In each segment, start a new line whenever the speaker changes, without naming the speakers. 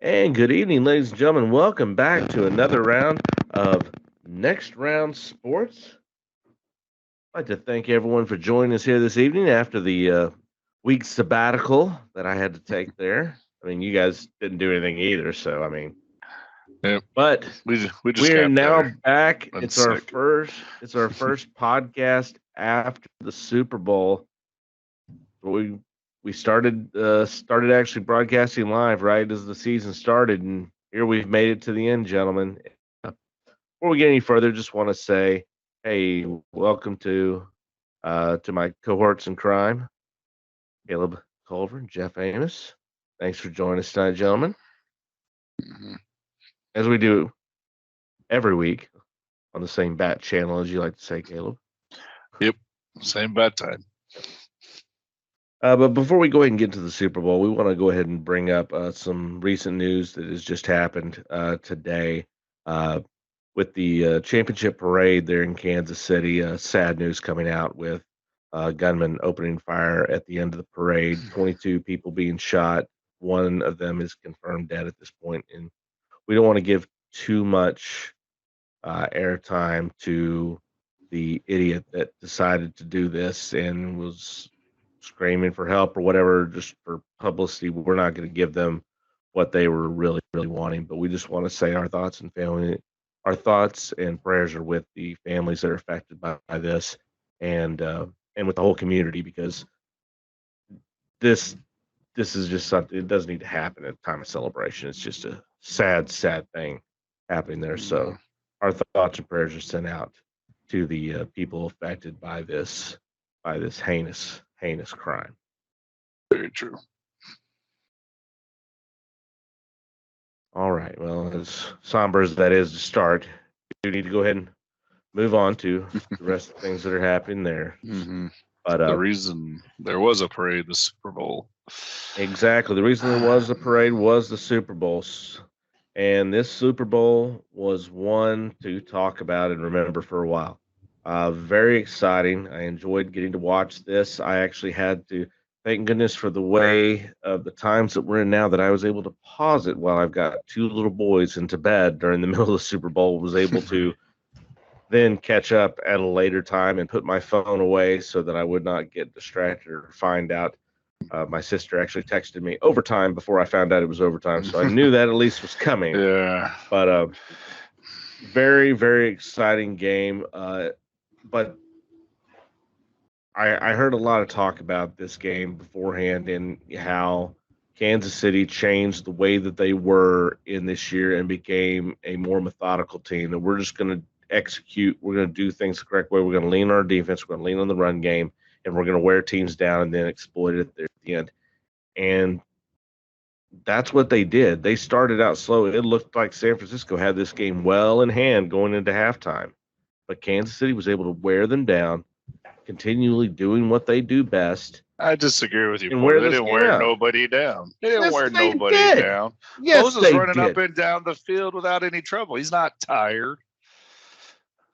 And good evening, ladies and gentlemen. Welcome back to another round of Next Round Sports. I'd like to thank everyone for joining us here this evening after the week sabbatical that I had to take there. I mean, you guys didn't do anything either, so I mean,
Yep.
but
We just
we're
got
now
better.
back.
I'm
It's our
sick.
first. It's our first podcast after the Super Bowl. We started actually broadcasting live right as the season started, and here we've made it to the end, gentlemen. Before we get any further, just want to say, hey, welcome to my cohorts in crime, Caleb Culver and Jeff Amos. Thanks for joining us tonight, gentlemen.
Mhm.
As we do every week on the same bat channel, as you like to say, Caleb.
Yep. Same bad time.
But before we go ahead and get to the Super Bowl, we want to go ahead and bring up some recent news that has just happened today uh, with the championship parade there in Kansas City. Sad news coming out with gunmen opening fire at the end of the parade. 22 people being shot. One of them is confirmed dead at this point, and we don't want to give too much airtime to the idiot that decided to do this and was screaming for help or whatever, just for publicity. We're not going to give them what they were really wanting, but we just want to say our thoughts and prayers are with the families that are affected by this, and with the whole community, because this this is just something. It doesn't need to happen at a time of celebration. It's just a sad thing happening there.
Mhm.
So our thoughts and prayers are sent out to the people affected by this heinous crime.
Very true.
All right. Well, as somber as that is to start, we need to go ahead and move on to the rest of the things that are happening there.
hmm
But
The reason there was a parade, the Super Bowl.
exactly, the reason there was a parade was the Super Bowls, and this Super Bowl was one to talk about and remember for a while. Very exciting. I enjoyed getting to watch this. I actually had to thank goodness for the way of the times that we're in now that I was able to pause it while I've got two little boys into bed during the middle of the Super Bowl. Was able to then catch up at a later time and put my phone away so that I would not get distracted or find out. My sister actually texted me overtime before I found out it was overtime, so I knew that at least was coming.
Yeah.
But very exciting game. But I heard a lot of talk about this game beforehand and how Kansas City changed the way that they were in this year and became a more methodical team. That we're just going to execute. We're going to do things the correct way. We're going to lean on our defense. We're going to lean on the run game, and we're going to wear teams down and then exploit it at the end. And that's what they did. They started out slow. It looked like San Francisco had this game well in hand going into halftime, but Kansas City was able to wear them down, continually doing what they do best
I disagree with you,
and
Porter.
wear
They
this
didn't
game
wear
out.
nobody down. They didn't
Yes,
wear
they
nobody
did.
down.
Yes,
Bosa's
they
running up
did.
and down the field without any trouble. He's not tired.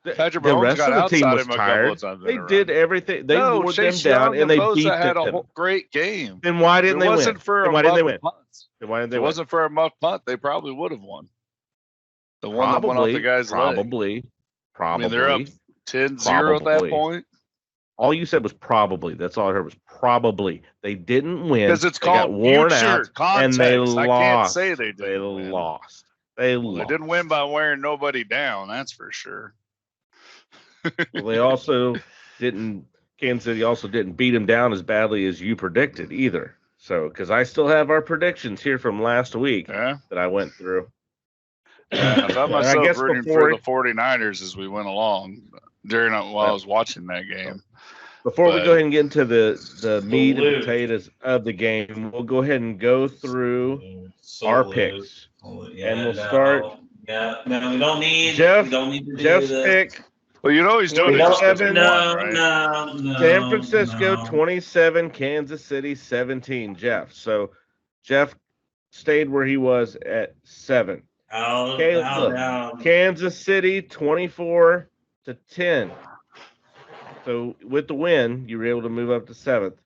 Patrick
The
Mahomes
rest
got
of the team
outside
was
him a couple of
tired.
times in
They
a
did
run.
everything. They
No,
wore them
Chase
down
Young
and
and
they
Bosa
beat
had a
them.
great game.
Then why
If
didn't
it
they win?
wasn't for
Then
a
why didn't they
muffed
win?
punt,
Then why didn't
if
they
it
win?
wasn't for a muffed punt, they probably would have won. The one that went off the
Probably,
guy's leg.
probably,
I mean, they're up
probably,
10-0 at that
probably.
point
All you said was probably. That's all I heard was probably. They didn't win.
because it's
They got
called
worn
future
out and they
context. I can't say
lost.
they
They
didn't win.
lost. They
Well, they didn't win
lost.
by wearing nobody down. That's for sure.
Well, they also didn't. Kansas City also didn't beat them down as badly as you predicted either. So, because I still have our predictions here from last week
Yeah.
that I went through.
I found
And I
myself
guess
rooting for
before
the 49ers as we went along while I was watching that game.
before we
But
go ahead and get into the meat and potatoes of the game, we'll go ahead and go through our picks, and we'll start.
Yeah, no, we don't need.
Jeff.
We don't need to do
Jeff's
this.
pick.
well, you know he's doing it just because he
27.
won, right?
No.
San Francisco
no.
27, Kansas City 17. Jeff. So Jeff stayed where he was at 7. Caleb, Kansas City 24-10. So with the win, you were able to move up to 7th.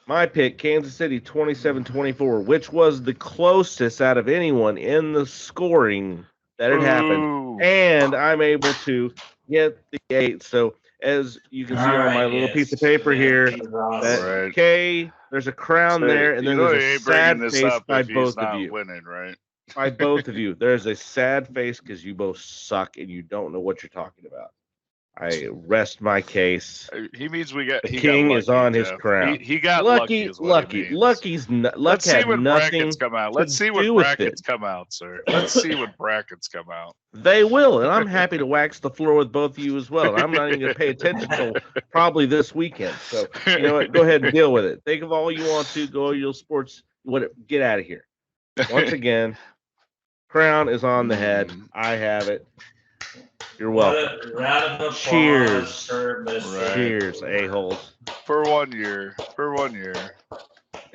My pick, Kansas City 27-24, which was the closest out of anyone in the scoring that had happened.
Ooh.
And I'm able to get the 8. So as you can see
All
on my
right,
little
yes.
piece of paper
Yeah,
here,
he's
that
awesome.
Right.
K, there's a crown
So,
there, and
you
then
know
there's
he
a
ain't bringing
sad
this
face
up
by
if he's
both of
not
you.
winning, right?
By both of you. There's a sad face because you both suck and you don't know what you're talking about. I rest my case.
He means we got.
The
He
king
got
is
lucky,
on his
Jeff.
crown.
He got lucky, is what he means.
Luck
Let's see
had
when
nothing
brackets come out. Let's see
to
when
do with
brackets
it.
come out, sir. Let's see when brackets come out.
They will, and I'm happy to wax the floor with both of you as well. And I'm not even going to pay attention until probably this weekend. So you know what? Go ahead and deal with it. Think of all you want to. Go your sports. Get out of here. Once again, crown is on the head. I have it. You're welcome.
Round of applause
Cheers.
for Mr.
Right.
Cheers, a-holes.
For 1 year. For 1 year.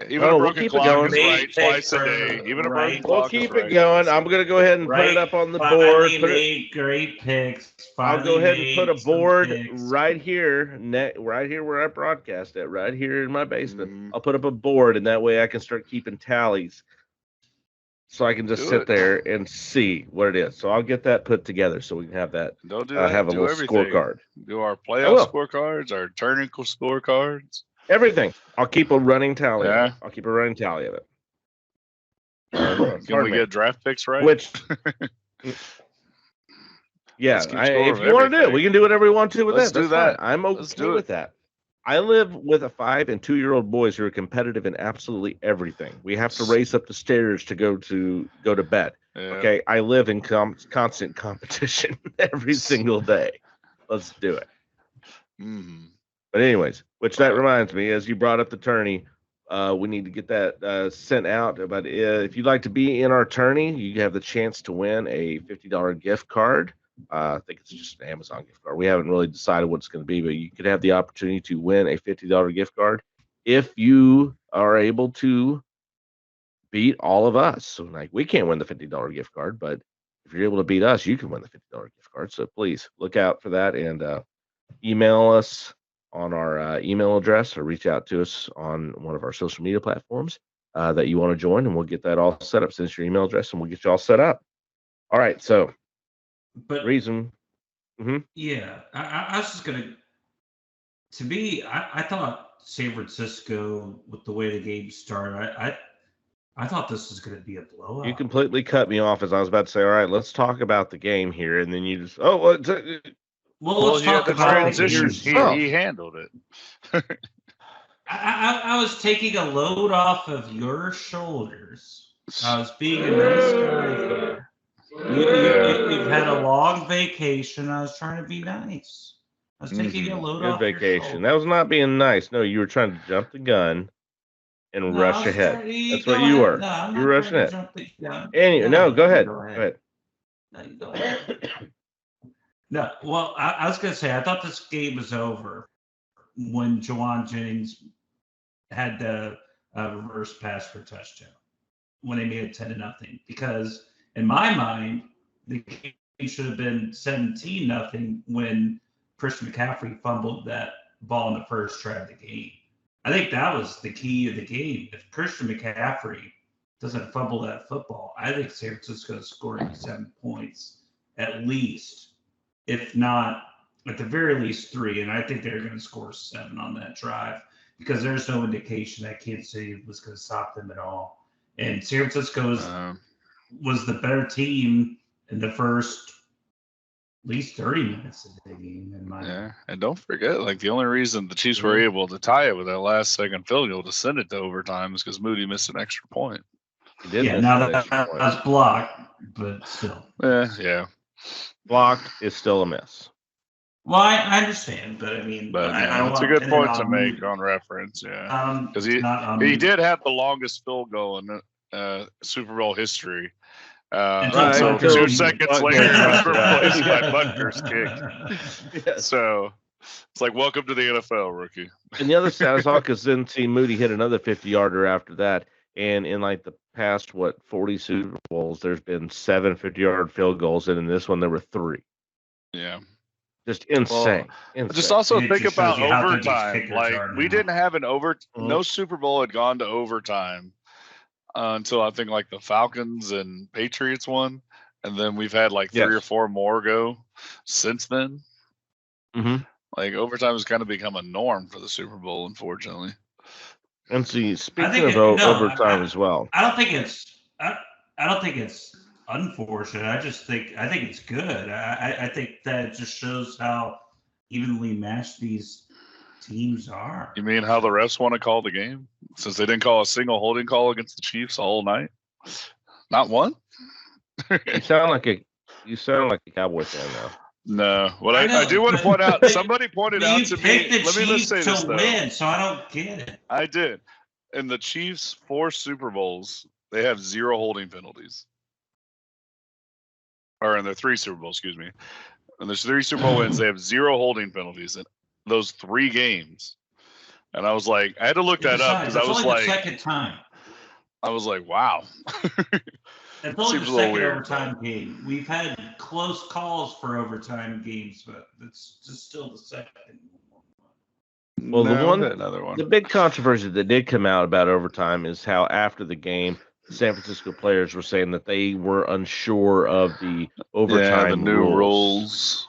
Even
Oh,
a
we'll
broken
keep it
clock
going.
is right
Great
twice a
pick
day.
for-
Even a
right.
broken
We'll
clock is
keep
right
it going.
twice a
I'm
day.
going to go ahead and put it up on the board.
Finally
Put it,
made great picks.
I'll go
Finally
ahead and put a
made some
board
picks.
right here, right here where I broadcast at, right here in my basement.
Mhm.
I'll put up a board, and that way I can start keeping tallies, so I can just
Do
sit
it.
there and see what it is. So I'll get that put together so we can have that.
Don't do that.
Have a
do
little
everything.
scorecard.
Do our
will.
playoff scorecards, our technical scorecards.
Everything. I'll keep a running tally. Of
Yeah.
it. I'll keep a running tally of it.
Can
Pardon
we
me.
get draft picks right?
Which, yeah,
Let's keep score
if
of
you want to do it,
everything.
we can do whatever we want to with
Let's
that.
do
That's
that.
fine. I'm
Let's
okay
do
with
it.
that. I live with a 5 and 2-year-old boys who are competitive in absolutely everything. We have to race up the stairs to go to bed.
Yeah.
Okay, I live in constant competition every single day. Let's do it.
Mhm.
But anyways, which that reminds me, as you brought up the tourney, we need to get that sent out. But if you'd like to be in our tourney, you have the chance to win a $50 gift card. I think it's just an Amazon gift card. We haven't really decided what it's going to be, but you could have the opportunity to win a $50 gift card if you are able to beat all of us. So, like, we can't win the $50 gift card, but if you're able to beat us, you can win the $50 gift card. So please look out for that and email us on our email address or reach out to us on one of our social media platforms that you want to join, and we'll get that all set up. Send us your email address and we'll get you all set up. All right. So,
But
reason.
yeah, I was just gonna. To me, I thought San Francisco, with the way the game started, I thought this was gonna be a blowout.
You completely cut me off as I was about to say, all right, let's talk about the game here. And then you just, oh, well,
Let's
yeah,
talk
the
about
transition.
the game.
He handled it.
I was taking a load off of your shoulders. I was being a nice guy here. You've had a long vacation. I was trying to be nice. I was taking a load
good
off your
vacation.
shoulders.
That was not being nice. No, you were trying to jump the gun and
No, I
rush
was
ahead.
trying-
That's
go
what you
ahead.
were.
No, I'm
You
not
were rushing
trying
it.
to jump the gun.
Anyway, no, go ahead. Go ahead.
No, you go ahead. No, well, I was going to say, I thought this game was over when Jawan Jennings had the reverse pass for touchdown when they made it 10-0. Because in my mind, the game should have been 17-0 when Christian McCaffrey fumbled that ball in the first try of the game. I think that was the key of the game. If Christian McCaffrey doesn't fumble that football, I think San Francisco scored 7 points at least. If not, at the very least 3, and I think they're going to score 7 on that drive because there's no indication that Kansas City was going to stop them at all. And San Francisco was the better team in the first at least 30 minutes of the game. In my
Yeah, and don't forget, like the only reason the Chiefs were able to tie it with that last second field goal to send it to overtime is because Moody missed an extra point.
He did
yeah,
miss
now
that
that
extra point.
was blocked, but still.
Yeah.
Blocked is still a miss.
Well, I understand, but I mean,
But
I
it's a
want
good
to
point to make on reference. Yeah, because he did have the longest field goal in Super Bowl history.
Until
So 2
Butker-
seconds later, it was
Butker-
replaced by
Yeah.
Butker's kick.
Yes.
So it's like, welcome to the NFL, rookie.
And the other side is all because then see Moody hit another 50-yarder after that. And in like the past, 40 Super Bowls, there's been 7 50-yard field goals. And in this one, there were 3.
Yeah.
Just insane.
Just also
It
think
just
about
shows you how good these
overtime.
kickers
Like
are
we
now.
didn't have an
Mhm.
no Super Bowl had gone to overtime until I think like the Falcons and Patriots won, and then we've had like 3 or
Yes.
4 more go since then.
Mhm.
Like overtime has kind of become a norm for the Super Bowl, unfortunately.
And see, speaking
think
of overtime as well.
I don't think it's unfortunate. I think it's good. I think that just shows how evenly matched these teams are.
You mean how the refs want to call the game since they didn't call a single holding call against the Chiefs all night? Not one.
You sound like a Cowboy fan now.
No, what
I know,
I do want to
but-
point out.
but-
Somebody pointed
But
out
you
to me.
picked the
Let me just
Chiefs
say this
to
though.
win, so I don't get it.
I did. In the Chiefs' 4 Super Bowls, they have 0 holding penalties. Or in their 3 Super Bowls, excuse me. And there's 3 Super Bowl wins, they have 0 holding penalties in those 3 games. And I was like, I had to look that up because I
It's
was
only
like,
the second time.
wow.
It's only
Seems
the
a little
second
weird,
overtime game. We've had close calls for overtime games, but it's just still the second.
Well, the
No,
one-
another one.
The big controversy that did come out about overtime is how after the game, the San Francisco players were saying that they were unsure of the overtime
the new
rules.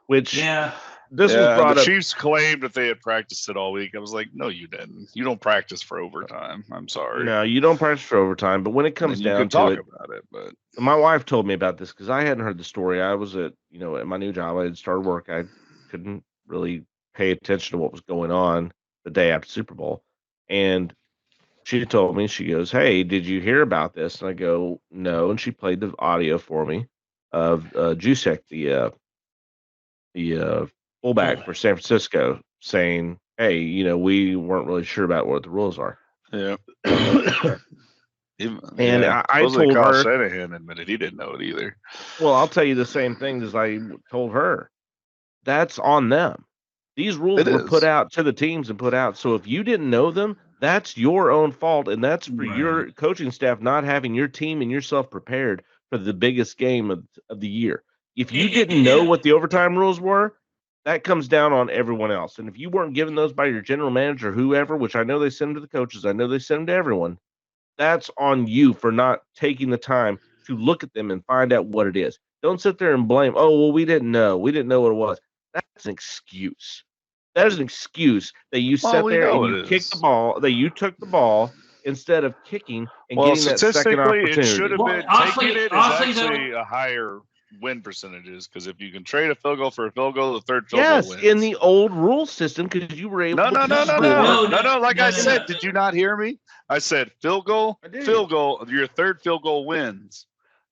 Which
Yeah,
this was
and
brought
the
up.
Chiefs claimed that they had practiced it all week. I was like, no, you didn't. You don't practice for overtime. I'm sorry.
No, you don't practice for overtime, but when it
And
comes
you
down
can
to
talk
it,
about it, but
my wife told me about this because I hadn't heard the story. I was at my new job. I had started work. I couldn't really pay attention to what was going on the day after Super Bowl, and she told me, she goes, "Hey, did you hear about this?" And I go, "No." And she played the audio for me of Jusek, the fullback for San Francisco, saying, "Hey, we weren't really sure about what the rules are."
yeah.
And I
supposedly
told
Kyle
her-
Shanahan admitted he didn't know it either.
Well, I'll tell you the same thing as I told her. That's on them. These rules
It
were put
is.
out to the teams and put out. So if you didn't know them, that's your own fault, and that's for your coaching staff not having your team and yourself prepared for the biggest game of the year. If you didn't know what the overtime rules were, that comes down on everyone else. And if you weren't given those by your general manager, whoever, which I know they send them to the coaches, I know they send them to everyone, that's on you for not taking the time to look at them and find out what it is. Don't sit there and blame, "Oh, well, we didn't know. We didn't know what it was." That's an excuse. That is an excuse that you
Well,
sat
we
there
know
and
it
you kicked
is.
the ball, that you took the ball instead of kicking and
Well,
getting that second
statistically, it
opportunity.
should have
Well,
been
honestly-
taking it is
honestly, though-
actually a higher win percentages because if you can trade a field goal for a field goal, the third field goal
Yes,
wins.
in the old rule system, because you were able
No,
to
no.
score.
Like
No,
I
no,
said,
no.
did you not hear me? I said field goal,
I did.
field goal. Your third field goal wins.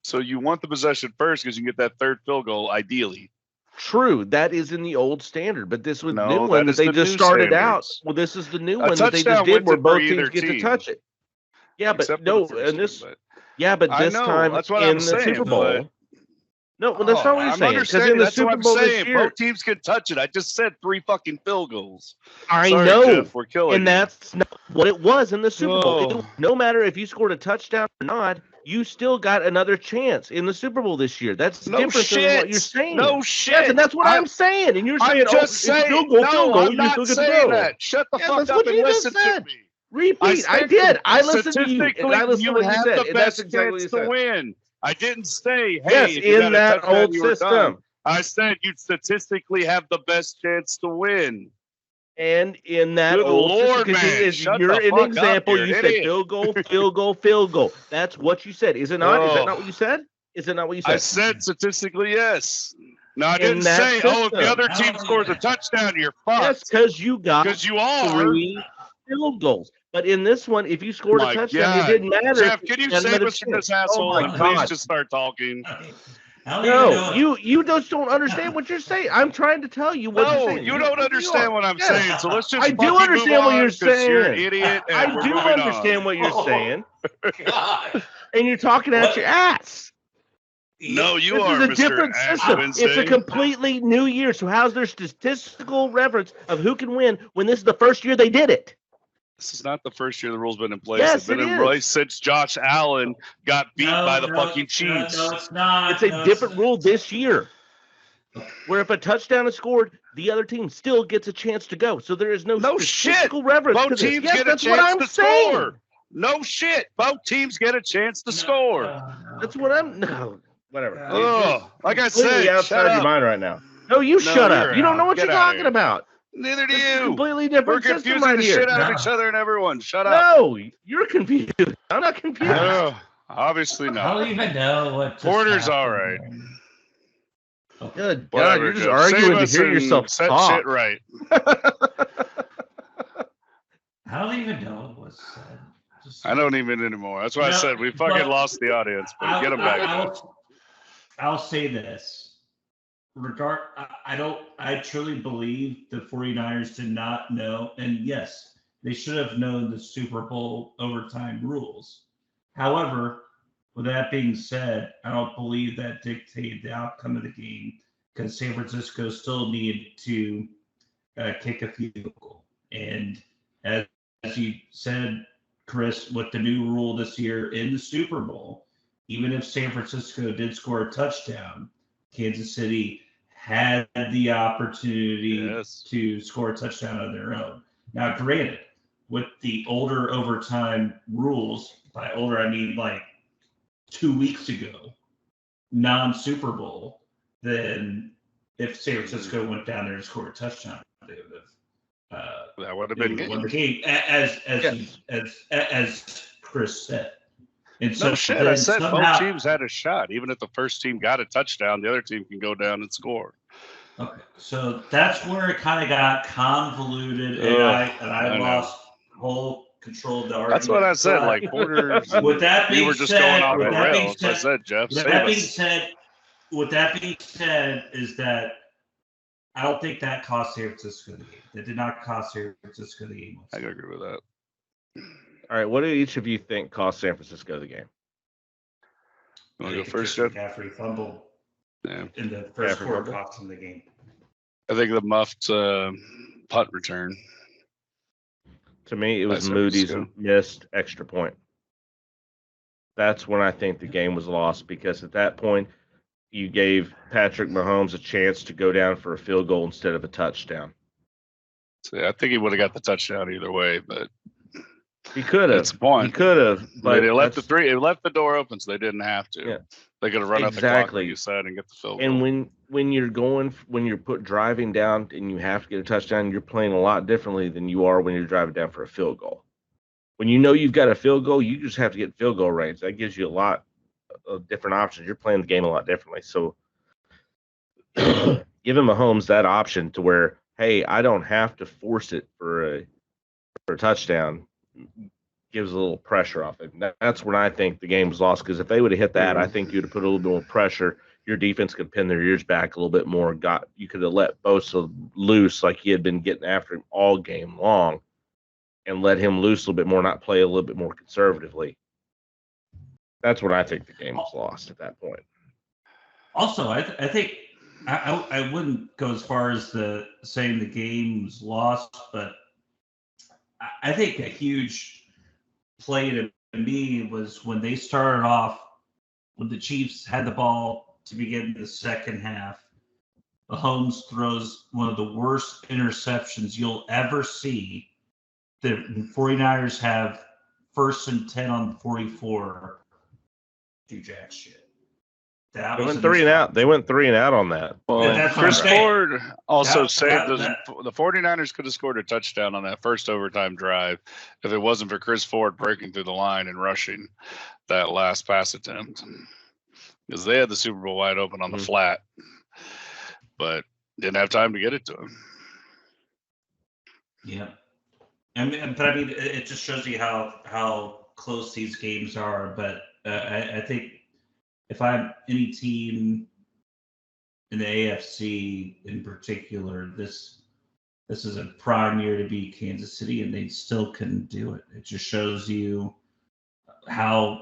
So you want the possession first because you can get that third field goal ideally.
True, that is in the old standard, but this was
No,
new
that
one that
is
they
the
just
new
started out.
standards.
Well, this is the new
A
one that they
touchdown
just did,
wins
where
it for
both
either
teams get to
team.
touch it. Yeah, but
Except for
no,
the first
and this,
one,
but
I
this
know,
time
that's what
in
I'm
the
saying,
Super
but-
Bowl. No, well, that's not what I'm saying. Because in
understanding.
the
That's
Super
what I'm
Bowl this
saying.
year,
Both teams can touch it. I just said 3 fucking field goals.
I
Sorry,
know,
Jeff, we're killing
and
you.
that's not what it was in the Super Bowl.
Oh.
No matter if you scored a touchdown or not, you still got another chance in the Super Bowl this year. That's
No
different
shit.
than what you're saying.
No shit.
Yes, and that's what I'm saying. And you're saying,
I'm just
it's
saying.
field goal,
no,
field goal.
I'm
You
not
still get to
saying
go.
that. Shut the
Yeah,
fuck
that's
up
what
and
you just
listen to
said.
me.
Repeat. I
said
did. I listened to you.
statistically,
And I listened to
you
what you
have
said.
the
And that's
best
exactly what
chance
you
to
said.
win. I didn't say, hey,
Yes,
if you got
in
a
that
touchdown,
old
you were
system.
done. I said you statistically have the best chance to win.
And in that
Good
old
Lord,
system, 'cause
man,
it is-
shut
you're
the
an
fuck up.
example.
You're
You
an
said
idiot.
field goal, field goal, field goal. That's what you said. Is it not? Is that
Oh.
not what you said? Is it not what you
I
said?
said statistically yes. No, I
In
didn't
that
say, oh, if the
system.
other team scores a touchdown, you're
Yes,
fucked.
because you got
Because you are.
3 field goals. But in this one, if you scored
My
a touchdown,
God.
it didn't matter.
Jeff,
if
can you
had
save
another
us from
chance.
this asshole
Oh my
and please
God.
just start talking?
How
No, you just don't understand what you're saying. I'm trying to tell you what you're
No,
saying.
you don't understand what I'm
Yes.
saying. So let's just
I do
fucking
understand
move
what
on
you're
'cause You're an
saying.
idiot. And
I
we're
do
moving
understand
on.
what you're saying,
God.
and you're talking out
What?
your ass.
No, you
This
are,
is a
Mr.
different
Ash
system.
Wednesday.
It's a completely new year. So how's there statistical reference of who can win when this is the first year they did it?
This is not the first year the rule's been in place.
Yes,
It's been
it
in
is.
place since Josh Allen got beat by the fucking Chiefs.
No, it's not.
It's a
No,
different rule this year. where if a touchdown is scored, the other team still gets a chance to go. So there is no
shit.
statistical reference to
Both
this.
teams
Yes,
get a
that's what
chance
I'm
to
saying.
score. No shit. Both teams get a chance to score.
That's what I'm. No, whatever.
Oh, like I
Completely
said,
outside
shut
your
up.
mind right now. No, you shut up.
you're
You don't know
out.
what
Get
you're
outta
talking
here.
about.
Neither do
This is a
you.
completely
We're
different system
confusing
right
the
here.
shit out of
No.
each other and everyone. Shut up.
No, you're confused. I'm not confused.
No, obviously
I
not.
don't even know what. just
Porter's all
happened.
right.
Good God,
Whatever,
you're just
Jeff.
arguing
Save
to
us
hear
and
yourself
set
talk.
shit right.
I don't even know what was said.
I don't even anymore. That's why I
No,
said we fucking
but
lost the audience, but get them back.
I'll say this. I truly believe the 49ers did not know, and yes, they should have known the Super Bowl overtime rules. However, with that being said, I don't believe that dictated the outcome of the game because San Francisco still needed to kick a field goal. And as you said, Chris, with the new rule this year in the Super Bowl, even if San Francisco did score a touchdown, Kansas City had the opportunity to score a touchdown on their own. Now, granted, with the older overtime rules, by older I mean like 2 weeks ago, non-Super Bowl, then if San Francisco went down there and scored a touchdown, they would have
that would have been
won the game, as Chris said. And
no shit. I said
somehow,
both teams had a shot. Even if the first team got a touchdown, the other team can go down and score.
Okay, so that's where it kind of got convoluted, and I lost whole control of the argument.
That's what I said.
But
Like Porter,
with that being
we were just
said,
going off
with
the
that being
rails. I
said,
said, Jeff,
with
save
that being
us.
said, with that being said, is that I don't think that cost San Francisco the game. That did not cost San Francisco the game.
I can agree with that.
All right, what do each of you think cost San Francisco the game?
You want to go first,
Jeff?
Jeff?
McCaffrey fumbled
Yeah.
in the first
McCaffrey
quarter
fumbled?
cost him the game.
I think the muffed punt return.
To me, it was
San
Moody's
Francisco.
missed extra point. That's when I think the game was lost because at that point, you gave Patrick Mahomes a chance to go down for a field goal instead of a touchdown.
So, I think he would have got the touchdown either way, but
He could have.
that's the point.
He could have, but
They left
that's-
it left the door open, so they didn't have to.
Yeah.
They could have run out the clock,
Exactly.
like you said, and get the field goal.
And when you're driving down and you have to get a touchdown, you're playing a lot differently than you are when you're driving down for a field goal. When you know you've got a field goal, you just have to get field goal range. That gives you a lot of different options. You're playing the game a lot differently. So giving Mahomes that option to where, hey, I don't have to force it for a touchdown gives a little pressure off it. That's when I think the game was lost because if they would have hit that, I think you'd have put a little bit more pressure. Your defense could pin their ears back a little bit more. You could have let Bosa loose like he had been getting after him all game long and let him loose a little bit more, not play a little bit more conservatively. That's when I think the game was lost at that point.
Also, I think I wouldn't go as far as saying the game was lost, but I think a huge play to me was when they started off, when the Chiefs had the ball to begin the second half. Mahomes throws one of the worst interceptions you'll ever see. The 49ers have 1st and 10 on 44. Do jack shit. That
They
was
went 3 and out. They went 3 and out on that.
Well,
that's what
Chris
I'm saying.
Ford also
That-
saved
that-
the 49ers could have scored a touchdown on that first overtime drive if it wasn't for Chris Ford breaking through the line and rushing that last pass attempt. Because they had the Super Bowl wide open on the flat, but didn't have time to get it to him.
Yeah. But I mean, it just shows you how close these games are. But I think if I'm any team in the AFC in particular, this is a prime year to beat Kansas City, and they still couldn't do it. It just shows you how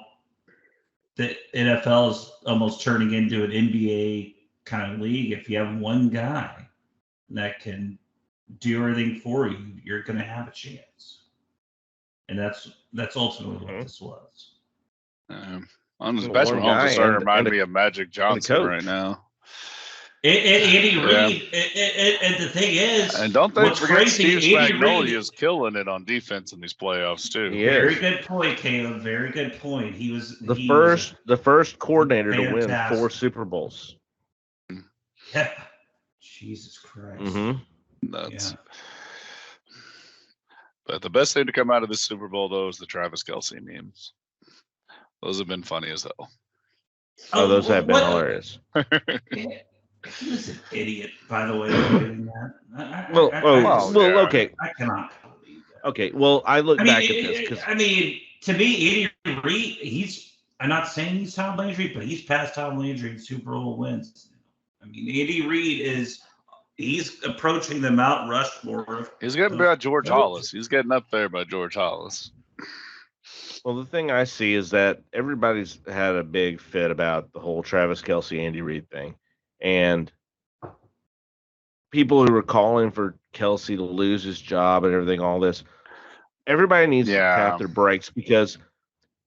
the NFL is almost turning into an NBA kind of league. If you have one guy that can do everything for you, you're going to have a chance. And that's ultimately what this was.
Honestly,
Well,
Patrick
one guy
Mahomes is starting to
and
remind
a-
me of Magic Johnson
coach.
right now.
Andy
Yeah.
Reid, and the thing is,
And don't they
what's
forget
crazy,
Steve
Andy
Spagnuolo
Reid-
is killing it on defense in these playoffs too.
He
Very
is.
good point, Caleb. Very good point. He was
the
he was
first coordinator to win
Fantastic.
4 Super Bowls.
yeah. Jesus Christ.
Mm-hmm.
That's.
Yeah.
But the best thing to come out of this Super Bowl though is the Travis Kelce memes. Those have been funny as hell.
Oh, those have been
what-
hilarious.
He was an idiot, by the way, for doing that.
Well,
yeah.
okay,
I cannot believe that.
okay. Well, I look back at this because
I mean, to me, Andy Reid, I'm not saying he's Tom Landry, but he's past Tom Landry in Super Bowl wins. I mean, Andy Reid he's approaching the Mount Rushmore.
He's getting by George Hollis. He's getting up there by George Hollis.
well, the thing I see is that everybody's had a big fit about the whole Travis Kelce, Andy Reid thing, and people who are calling for Kelce to lose his job and everything, all this. Everybody needs to tap their brakes because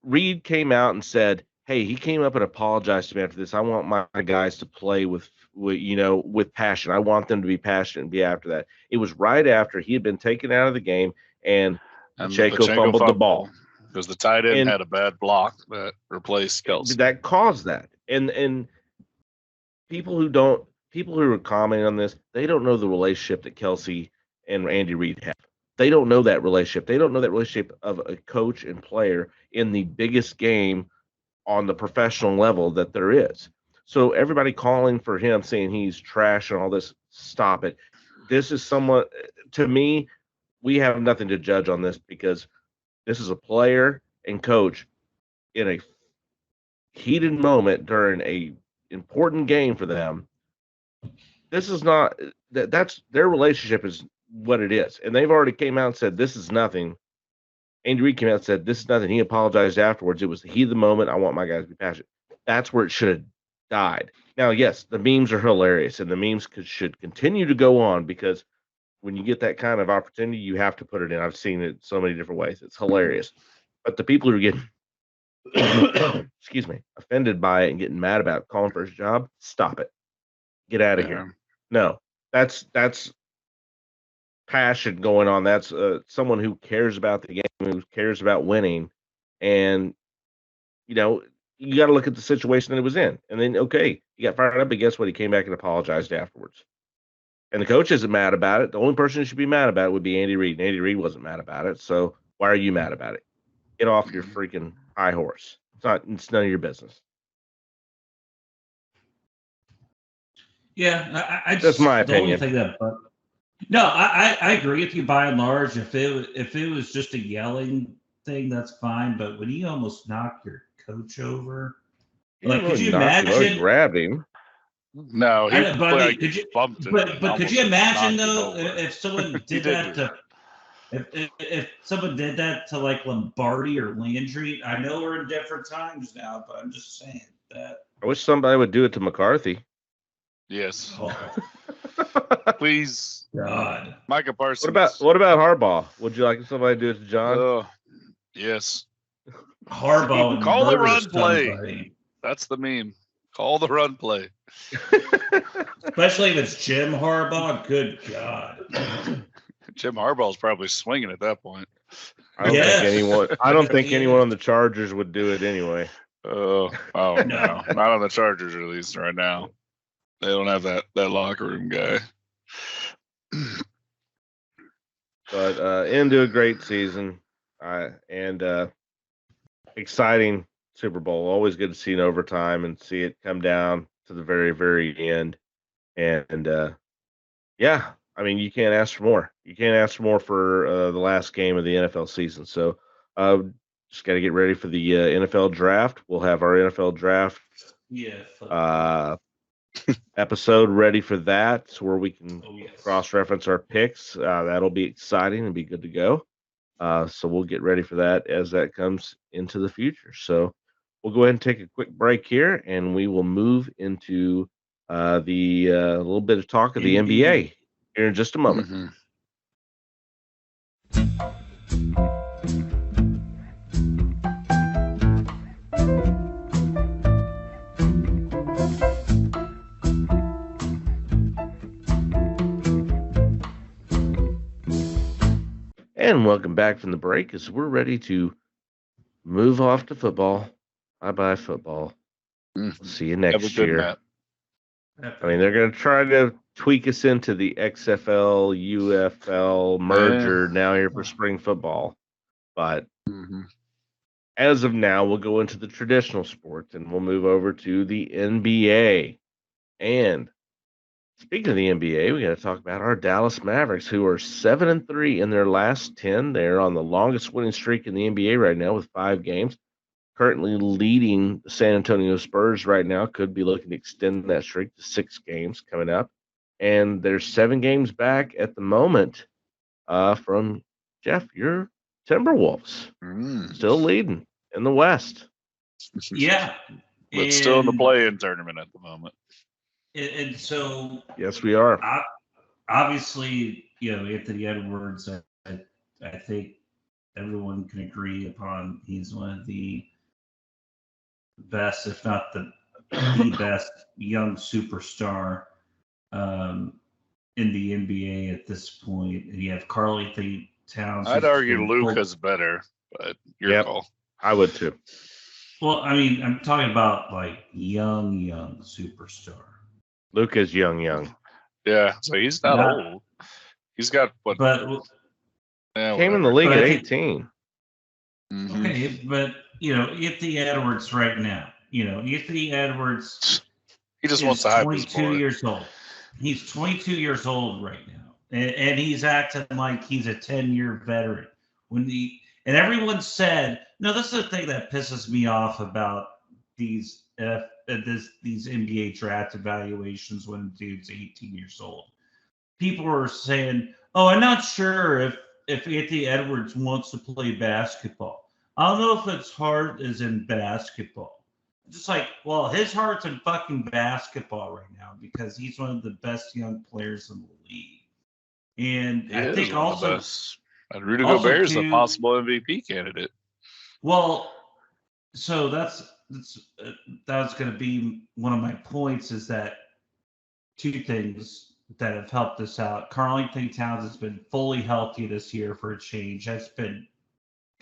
Reid came out and said, "Hey, he came up and apologized to me after this. I want my guys to play with passion. I want them to be passionate and be after that." It was right after he had been taken out of the game and Pacheco fumbled the ball
because the tight end
And-
had a bad block that replaced Kelce.
that caused that. And people who are commenting on this, they don't know the relationship that Kelce and Andy Reid have. They don't know that relationship. They don't know that relationship of a coach and player in the biggest game on the professional level that there is. So everybody calling for him, saying he's trash and all this, stop it. This is somewhat, to me, we have nothing to judge on this because this is a player and coach in a heated moment during a important game for them. This is not that's their relationship is what it is, and they've already came out and said this is nothing. Andy Reid came out and said this is nothing. He apologized afterwards. It was the heat of the moment. I want my guys to be passionate. That's where it should have died. Now, yes, the memes are hilarious, and the memes should continue to go on because when you get that kind of opportunity, you have to put it in. I've seen it so many different ways. It's hilarious. But the people who are getting excuse me, offended by it and getting mad about calling for his job, stop it. Get out of here. No, that's passion going on. That's someone who cares about the game, who cares about winning, and you got to look at the situation that it was in. And then, okay, he got fired up, but guess what? He came back and apologized afterwards. And the coach isn't mad about it. The only person who should be mad about it would be Andy Reid. And Andy Reid wasn't mad about it. So why are you mad about it? Get off your freaking high horse. It's none of your business.
Yeah, I just,
That's my
the only
opinion.
thing no, I agree with you by and large. If it was just a yelling thing, that's fine. But when you almost knock your coach over, like, could you imagine?
Grabbed him.
No, he
I know, but I mean,
like,
could you?
bumped him
But
and
could you
almost
imagine
knocked him
though
over.
if someone
He
did
did
that
do
to if someone did that to like Lombardi or Landry? I know we're in different times now, but I'm just saying that.
I wish somebody would do it to McCarthy.
Yes,
Oh
please,
God.
Micah Parsons.
What about Harbaugh? Would you like somebody to do it to John?
Yes,
Harbaugh and
Call the
murder
run play.
somebody.
that's the meme. Call the run play.
Especially if it's Jim Harbaugh. Good God.
Jim Harbaugh's probably swinging at that point.
I don't
Yes.
think anyone. I don't think
He
anyone
is.
on the Chargers would do it anyway.
Oh
No.
no, not on the Chargers at least right now. They don't have that locker room guy.
But into a great season, and exciting Super Bowl. Always good to see an overtime and see it come down to the very, very end. And yeah, I mean, you can't ask for more. You can't ask for more for the last game of the NFL season. So just got to get ready for the NFL draft. We'll have our NFL draft
Yeah.
episode ready for that, so where we can
Oh, yes.
cross-reference our picks. That'll be exciting and be good to go. So we'll get ready for that as that comes into the future. So we'll go ahead and take a quick break here, and we will move into the little bit of talk of the NBA here in just a moment.
Mhm.
And welcome back from the break as we're ready to move off to football. Bye-bye football. See you
Have
next
a good
year.
nap.
I mean, they're going to try to tweak us into the XFL, UFL merger now here for spring football. But as of now, we'll go into the traditional sports and we'll move over to the NBA. And speaking of the NBA, we got to talk about our Dallas Mavericks, who are 7-3 in their last 10. They're on the longest winning streak in the NBA right now with 5 games. Currently leading the San Antonio Spurs right now. Could be looking to extend that streak to 6 games coming up. And they're 7 games back at the moment from Jeff, your Timberwolves. Still leading in the West.
Yeah.
But still in the play-in tournament at the moment.
And so,
yes, we are.
Obviously, Anthony Edwards, I think everyone can agree upon he's one of the best, if not the best young superstar in the NBA at this point. And you have Karl-Anthony Towns.
I'd argue Luka's better, but your call.
I would too.
Well, I mean, I'm talking about like young superstar.
Luka's young.
Yeah, so he's not old. He's got what?
But
came in the league at 18.
Okay, but Anthony Edwards right now. Anthony Edwards.
He just wants to hype his
22 years old. He's 22 years old right now, and he's acting like he's a 10-year veteran. And everyone said, no, this is the thing that pisses me off about these NBA draft evaluations when the dude's 18 years old. People are saying, oh, I'm not sure if Anthony Edwards wants to play basketball. I don't know if his heart is in basketball. Just like, well, his heart's in fucking basketball right now because he's one of the best young players in the league. And I think also,
and Rudy Gobert is a possible MVP candidate.
Well, so that's going to be one of my points is that 2 things that have helped us out. Karl-Anthony Towns has been fully healthy this year for a change. That's been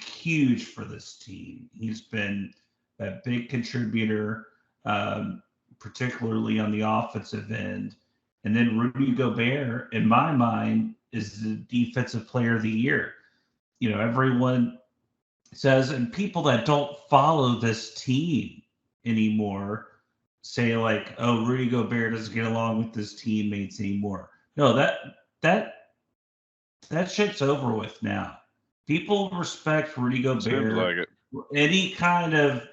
huge for this team. He's been a big contributor, particularly on the offensive end. And then Rudy Gobert, in my mind, is the defensive player of the year. Everyone says, and people that don't follow this team anymore say like, oh, Rudy Gobert doesn't get along with his teammates anymore. No, that shit's over with now. People respect Rudy Gobert.
Seems like it.
Any kind of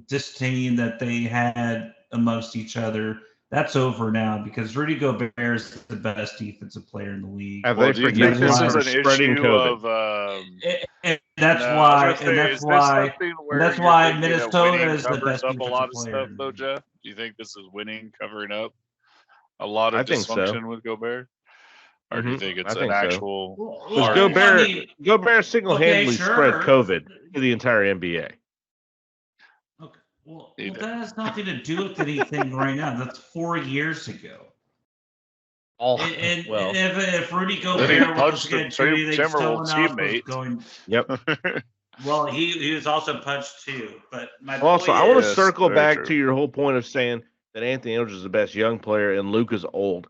disdain that they had amongst each other, that's over now because Rudy Gobert is the best defensive player in the league.
Have they forgiven him for spreading COVID?
And that's why Minnesota is the best defensive
a lot of
player.
stuff, though, Jeff. Do you think this is winning covering up a lot of dysfunction with Gobert? Or do you think it's an actual?
Gobert single-handedly spread COVID to the entire NBA.
Okay, well, that has nothing to do with anything right now. That's 4 years ago. If Rudy Gobert was going to do anything, someone else was going.
Yep.
Well, he was also punched too. But I
want to circle back to your whole point of saying that Anthony Edwards is the best young player and Luka's old.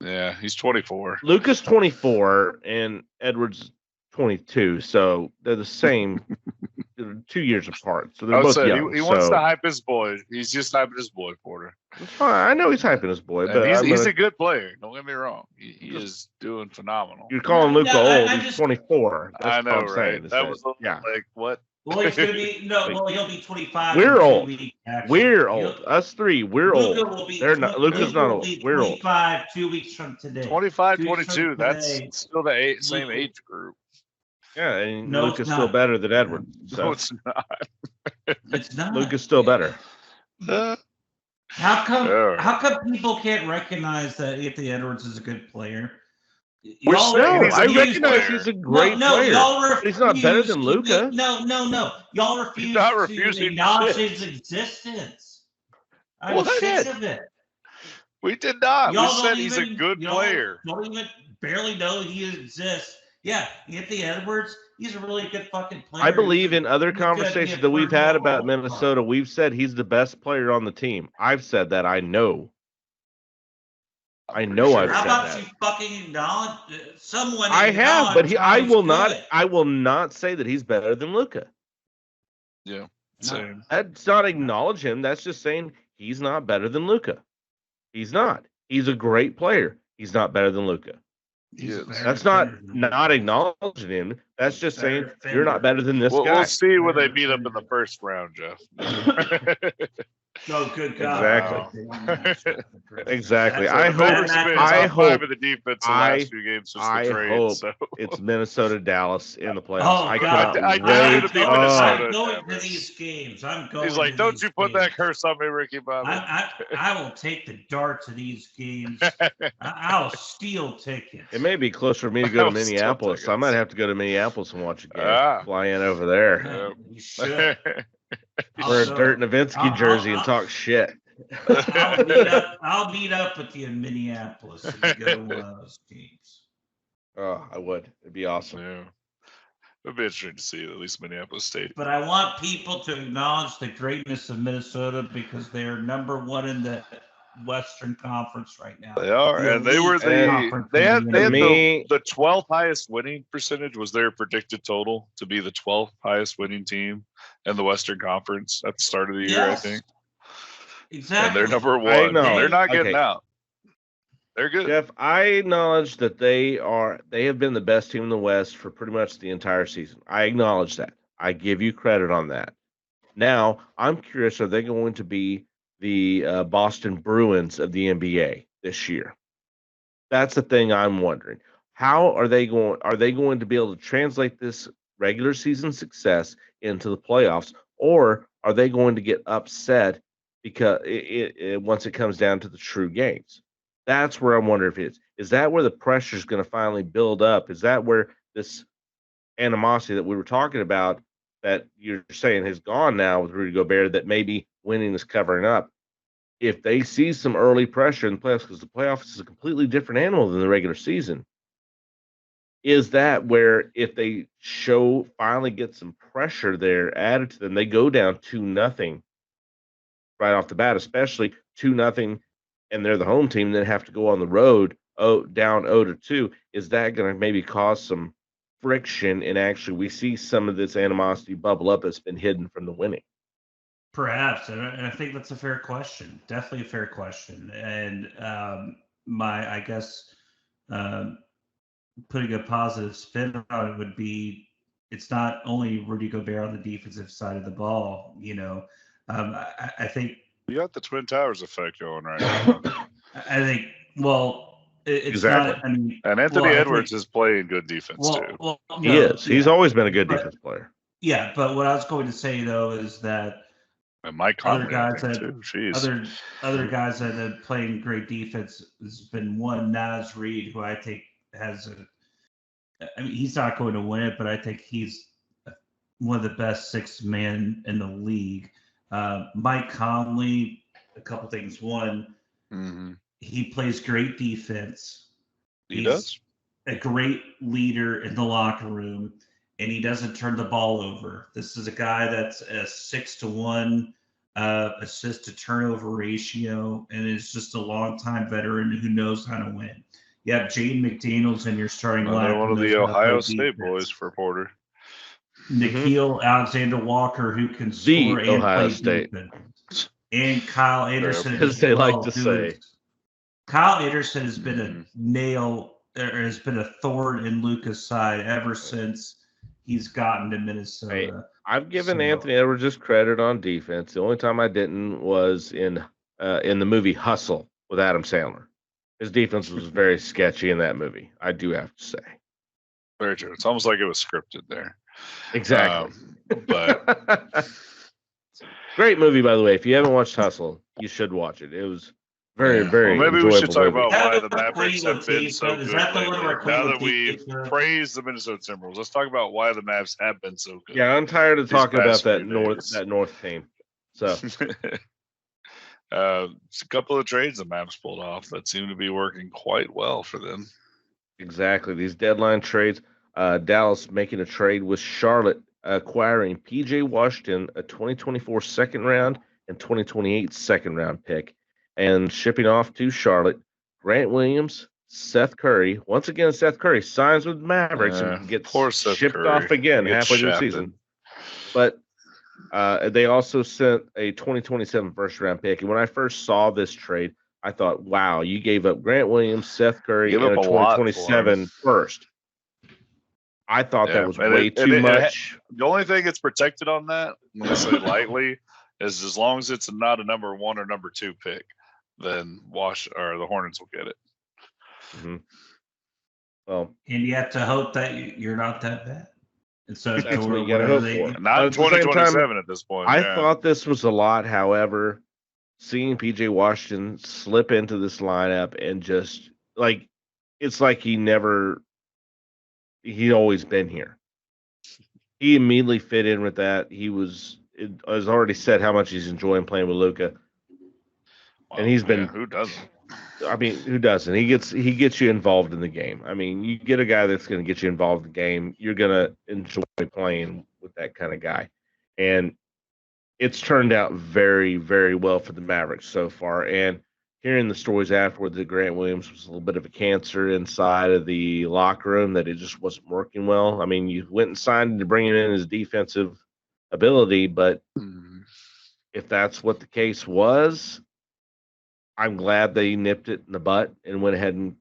Yeah, he's 24.
Luka's 24 and Edwards 22, so they're the same. 2 years apart, so they're both young.
He wants to hype his boy. He's just hyping his boy, Porter.
It's fine. I know he's hyping his boy, but
he's a good player. Don't get me wrong. He is doing phenomenal.
You're calling Luka old. He's 24. That's
I know,
what I'm saying.
right? That was like what?
Well, he's gonna be he'll be 25.
We're old. We're old. Us three, we're old. Luka's not old. We're old.
25 2 weeks from today.
25, 22. That's still the same age group.
Yeah, and Luka's still better than Edwards. So.
No, it's not.
It's not.
Luka's still better.
How come people can't recognize that Anthony Edwards is a good player?
I recognize he's a great player. But he's not better than Luka.
No. Y'all refuse to acknowledge his existence. I'm sick of it.
We did not.
Y'all
we said he's a good player.
Don't even barely know he exists. Yeah, Anthony Edwards, he's a really good fucking player.
I believe in other
He's gonna be a
conversations that we've
first
had about
ball.
Minnesota, we've said he's the best player on the team. I've said that. I know. I know
Sure.
I've
How
said
about
that.
you fucking acknowledge someone?
I have, but
acknowledge how
I
he's
will not.
good.
I will not say that he's better than Luka.
Yeah.
No.
Same.
That's not acknowledge him. That's just saying he's not better than Luka. He's not. He's a great player. He's not better than Luka.
He's a
Yes.
better
That's not
defender than
not
Luka.
acknowledging him. That's just saying
Better
you're not better than this
We'll,
guy.
we'll see when they
Better
meet up in the
defender.
first round, Jeff.
Oh, good God.
Exactly.
So
I
the
hope.
Mavericks have been
I
top
hope.
five of the defense in the last few games since
I
the trade.
hope
So
it's Minnesota Dallas in the playoffs.
Oh,
I
God.
cannot
I doubt
wait.
it'll be
Oh,
Minnesota.
I'm going to
Mavericks.
these games. I'm going.
he's like,
to
"Don't
these
you put that
games.
curse on me, Ricky Bobby."
I will take the dart to these games. I'll steal tickets.
It may be closer for me to go to
I'll steal
Minneapolis. I might
tickets.
have to go to Minneapolis and watch a game.
Ah.
Fly in over there.
Yeah, you should.
Wear a
So,
Dirt Nowitzki jersey and
I'll-
talk shit.
I'll meet up with you in Minneapolis and go to one of those games.
Oh, I would. It'd be awesome.
Yeah. It'd be interesting to see at least Minneapolis State.
But I want people to acknowledge the greatness of Minnesota because they're number one in the Western Conference right now.
They are,
The
and they were
elite
the
conference
they
in
had
the
they had
Me-
the 12th highest winning percentage was their predicted total to be the 12th highest winning team in the Western Conference at the start of the year,
Yes.
I think.
Exactly.
And they're number
I
one.
know.
They're not getting
Okay.
out. They're good.
Jeff, I acknowledge that they have been the best team in the West for pretty much the entire season. I acknowledge that. I give you credit on that. Now, I'm curious, are they going to be the Boston Bruins of the NBA this year? That's the thing I'm wondering. How are they going to be able to translate this regular season success into the playoffs, or are they going to get upset because once it comes down to the true games? That's where I'm wondering if is that where the pressure is going to finally build up? Is that where this animosity that we were talking about that you're saying has gone now with Rudy Gobert, that maybe winning is covering up? If they see some early pressure in the playoffs, because the playoffs is a completely different animal than the regular season, is that where if they finally get some pressure there added to them, they go down 2-0 right off the bat, especially 2-0, and they're the home team, then have to go on the road down 0-2. Is that going to maybe cause some friction? And actually, we see some of this animosity bubble up that's been hidden from the winning.
Perhaps, and I think that's a fair question. Definitely a fair question. And I guess putting a positive spin on it would be it's not only Rudy Gobert on the defensive side of the ball. I think
You got the Twin Towers effect going right now.
I think it's
Exactly.
not. I mean,
And Anthony
well, I
Edwards
think-
is playing good defense too.
He is. He's
yeah,
always been a good
But-
defense player.
yeah. But what I was going to say though is that
And Mike
other
Conley, I
guys
think,
that-
too. Jeez.
other guys that have playing great defense has been one Naz Reid, who I think has he's not going to win it, but I think he's one of the best sixth men in the league. Mike Conley, a couple things. One,
Mm-hmm.
he plays great defense.
He
He's
does.
a great leader in the locker room, and he doesn't turn the ball over. This is a guy that's a 6-to-1 assist to turnover ratio, and is just a long-time veteran who knows how to win. You have Jaden McDaniels in your starting
Another
lineup.
one of
who knows
the
how to play
Ohio State
defense.
boys for Porter.
Nikhil Alexander Walker, who can
The
score and
Ohio
play
State.
defense. And Kyle Anderson.
As they like to
who
say.
is- Kyle Anderson has been
Mhm.
a nail, or has been a thorn in Luka's side ever since he's gotten to Minnesota.
I've given
So-
Anthony Edwards just credit on defense. The only time I didn't was in the movie Hustle with Adam Sandler. His defense was very sketchy in that movie, I do have to say.
Very true. It's almost like it was scripted there.
Exactly.
But
Great movie, by the way. If you haven't watched Hustle, you should watch it. It was very,
Yeah.
very
Well, maybe we should
enjoyable
talk
movie.
about why the Mavericks have been so good
Is that the one
lately.
where
Now that
Cleveland
we've
beat-
praised the Minnesota Timberwolves, let's talk about why the Mavs have been so good.
Yeah, I'm tired of
These
talking about
past
that
few
North
days.
team. So
It's a couple of trades the Mavs pulled off that seem to be working quite well for them.
exactly, these deadline trades. Dallas making a trade with Charlotte, acquiring PJ Washington, a 2024 second round and 2028 second round pick, and shipping off to Charlotte Grant Williams, Seth Curry. Once again, Seth Curry signs with Mavericks and gets
poor Seth
shipped
Curry.
off again
He gets
halfway through the
shafted.
season. But they also sent a 2027 first round pick. And when I first saw this trade, I thought, wow, you gave up Grant Williams, Seth Curry,
Give
and a
up a lot for
2027
him.
first. I thought
Yeah,
that was
and
way
it- and
too
it-
much.
The only thing it's protected on that, when I say lightly, is as long as it's not a number 1 or number 2 pick, then the Hornets will get it.
Mhm. Well,
And you have to hope that you're not that bad. And so
That's what you gotta hope for.
Not in
At the same time,
2027 at this point.
I
yeah.
thought this was a lot. However, seeing PJ Washington slip into this lineup and just like it's like he'd always been here. He immediately fit in with that. It has already said how much he's enjoying playing with Luka.
Well,
and he's
yeah,
been-
who doesn't?
I mean, who doesn't? He gets you involved in the game. I mean, you get a guy that's going to get you involved in the game, you're going to enjoy playing with that kind of guy. And it's turned out very, very well for the Mavericks so far. And hearing the stories afterward that Grant Williams was a little bit of a cancer inside of the locker room, that it just wasn't working well. I mean, you went and signed him to bring him in his defensive ability, but
Mhm.
if that's what the case was, I'm glad they nipped it in the butt and went ahead and,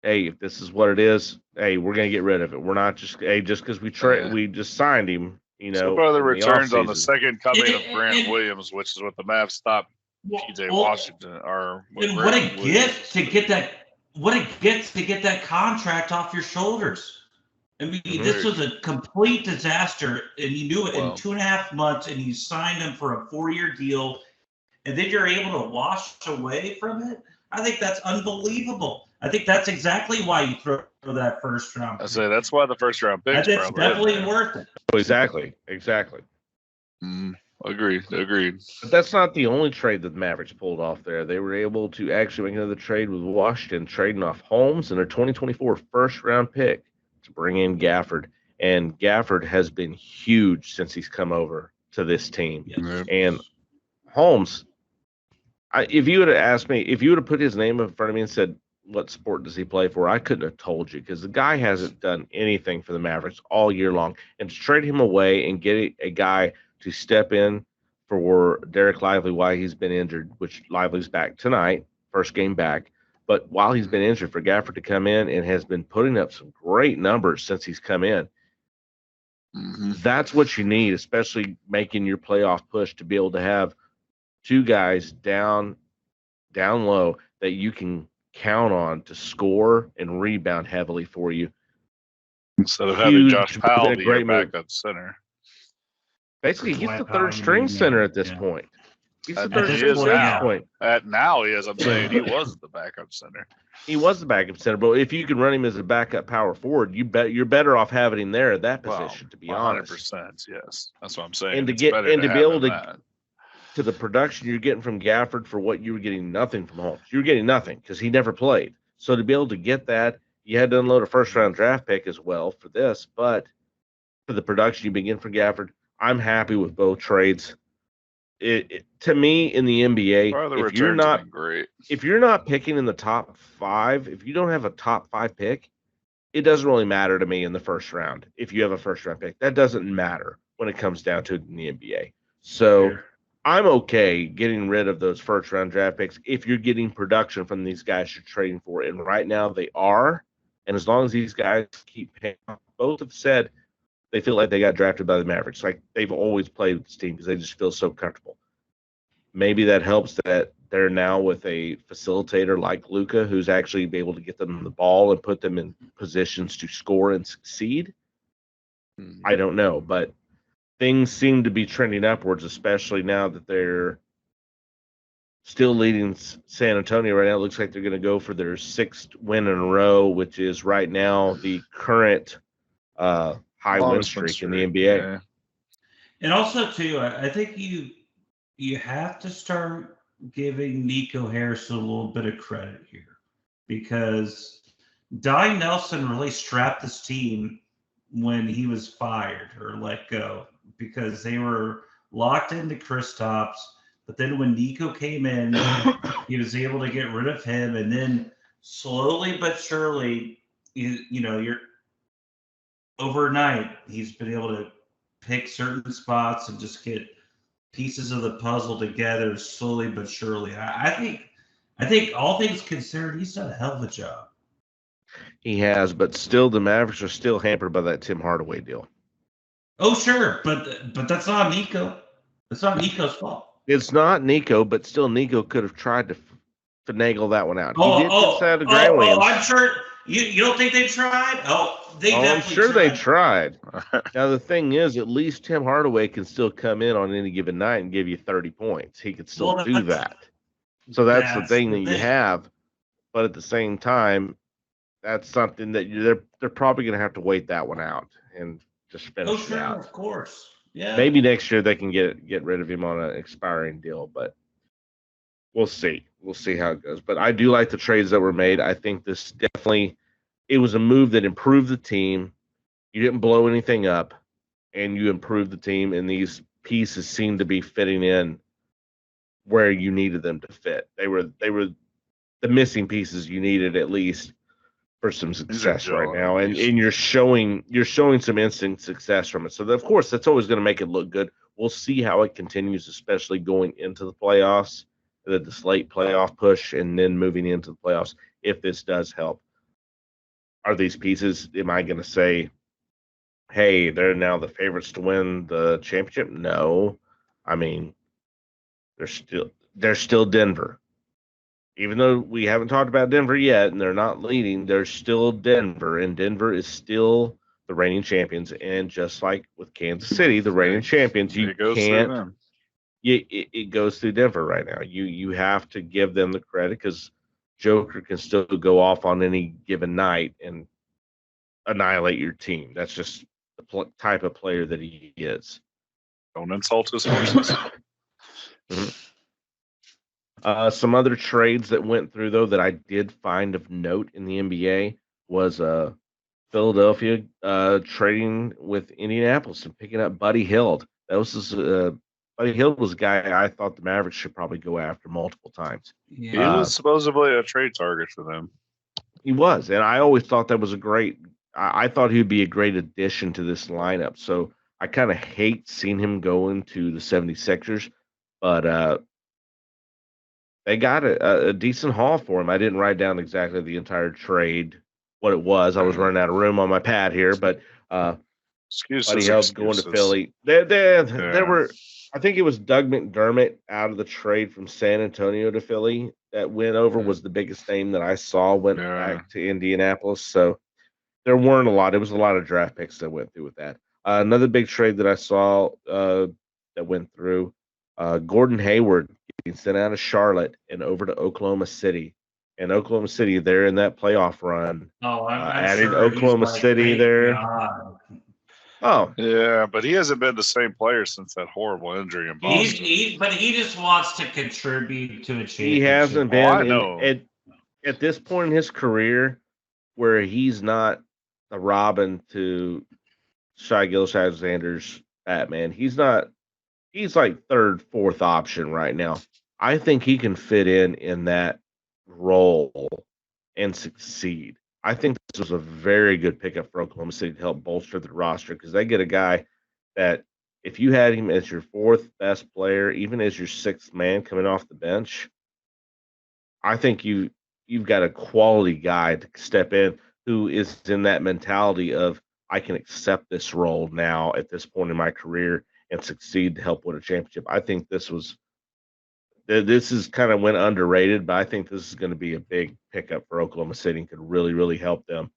hey, if this is what it is, hey, we're gonna get rid of it. We're not just just because
Yeah.
we just signed him,
So far, the
in
returns on the
offseason.
second coming of
And-
Grant
and-
Williams, which is what the Mavs stopped PJ Washington, or with
And what a
Grant Williams.
gift to get that contract off your shoulders. I mean, this was a complete disaster, and you knew it
Well-
in 2.5 months, and you signed him for a 4-year deal, and then you're able to wash away from it. I think that's unbelievable. I think that's exactly why you throw that first round.
I say that's why the first round pick.
That's definitely worth it.
Exactly.
Agreed.
But that's not the only trade that the Mavericks pulled off there. They were able to actually make another trade with Washington, trading off Holmes and their 2024 first round pick to bring in Gafford. And Gafford has been huge since he's come over to this team.
Yes.
And Holmes, if you would have asked me, if you would have put his name in front of me and said, what sport does he play for? I couldn't have told you, because the guy hasn't done anything for the Mavericks all year long. And to trade him away and get a guy to step in for Derek Lively while he's been injured, which Lively's back tonight, first game back. But while he's been injured, for Gafford to come in and has been putting up some great numbers since he's come in. That's what you need, especially making your playoff push, to be able to have two guys down low that you can count on to score and rebound heavily for you.
Instead of having
Huge,
Josh Powell
a
be
great
your
move.
backup center.
Basically, he's
Dwight
the
Powell,
third string
man.
center at this
Yeah.
point. He's the
At
third
this
string
point,
center at
yeah.
this point.
Now he is. I'm saying he was the backup center.
He was the backup center, but if you can run him as a backup power forward, you're better off having him there at that position, to be honest.
100%. Yes, that's what I'm saying.
And to
It's
get-
better
and to be
have
able
him
to-
that.
To the production you're getting from Gafford for what you were getting nothing from Holmes. You were getting nothing because he never played. So to be able to get that, you had to unload a first round draft pick as well for this. But for the production you begin from Gafford, I'm happy with both trades. To me, in the NBA,
Far the
if
returns
you're
have
not
been great.
if you're not picking in the top 5, if you don't have a top 5 pick, it doesn't really matter to me in the first round. If you have a first round pick, that doesn't matter when it comes down to it in the NBA. So I'm okay getting rid of those first round draft picks if you're getting production from these guys you're trading for. And right now they are. And as long as these guys keep paying off, both have said they feel like they got drafted by the Mavericks. Like they've always played with this team because they just feel so comfortable. Maybe that helps that they're now with a facilitator like Luka, who's actually be able to get them the ball and put them in positions to score and succeed. I don't know, but things seem to be trending upwards, especially now that they're still leading San Antonio right now. It looks like they're going to go for their 6th win in a row, which is right now the current high win
Longest
streak in the NBA.
Yeah.
And also, too, I think you have to start giving Nico Harris a little bit of credit here, because Donnie Nelson really strapped this team when he was fired or let go because they were locked into Kristaps. But then when Nico came in, he was able to get rid of him, and then slowly but surely, you're overnight. He's been able to pick certain spots and just get pieces of the puzzle together slowly but surely. I think all things considered, he's done a hell of a job.
He has, but still, the Mavericks are still hampered by that Tim Hardaway deal.
Oh, sure, but that's not Nico. That's not Nico's fault.
It's not Nico, but still, Nico could have tried to finagle that one out. He did get out of Grant Williams.
I'm sure. You don't think they tried?
I'm sure they tried. Now, the thing is, at least Tim Hardaway can still come in on any given night and give you 30 points. He could still do that. So that's the thing that you have. But at the same time, that's something that they're probably going to have to wait that one out and just finish it out.
Of course. Yeah.
Maybe next year they can get rid of him on an expiring deal, but we'll see. We'll see how it goes. But I do like the trades that were made. I think this definitely it was a move that improved the team. You didn't blow anything up, and you improved the team. And these pieces seem to be fitting in where you needed them to fit. They were the missing pieces you needed at least for some success right now, and you're showing some instant success from it. So of course that's always going to make it look good. We'll see how it continues, especially going into the playoffs, the late playoff push, and then moving into the playoffs. If this does help, are these pieces? Am I going to say, hey, they're now the favorites to win the championship? No, I mean they're still Denver. Even though we haven't talked about Denver yet, and they're not leading, they're still Denver, and Denver is still the reigning champions. And just like with Kansas City, the reigning champions, it goes through Denver right now. You have to give them the credit because Joker can still go off on any given night and annihilate your team. That's just the type of player that he is.
Don't insult his horses.
Mm-hmm. Some other trades that went through, though, that I did find of note in the NBA was Philadelphia trading with Indianapolis and picking up Buddy Hield. Buddy Hield was a guy I thought the Mavericks should probably go after multiple times.
Yeah. He was supposedly a trade target for them.
He was, and I always thought that was a great – I thought he would be a great addition to this lineup. So I kind of hate seeing him go into the 76ers, but they got a decent haul for him. I didn't write down exactly the entire trade, what it was. I was running out of room on my pad here, but Buddy Hield's going to Philly. There were, I think it was Doug McDermott out of the trade from San Antonio to Philly that went over was the biggest name that I saw went back to Indianapolis. So there weren't a lot. It was a lot of draft picks that went through with that. Another big trade that I saw that went through, Gordon Hayward getting sent out of Charlotte and over to Oklahoma City. And Oklahoma City, they're in that playoff run.
I'm
added
sure
Oklahoma City there.
God.
Oh,
yeah, but he hasn't been the same player since that horrible injury in Boston.
But he just wants to contribute to a championship.
He hasn't been.
I know.
At this point in his career, where he's not a Robin to Shai Gilgeous-Alexander's Batman, he's not. He's like third, fourth option right now. I think he can fit in that role and succeed. I think this was a very good pickup for Oklahoma City to help bolster the roster because they get a guy that if you had him as your fourth best player, even as your sixth man coming off the bench, I think you've got a quality guy to step in who is in that mentality of I can accept this role now at this point in my career and succeed to help win a championship. I think this is kind of went underrated, but I think this is going to be a big pickup for Oklahoma City and could really, really help them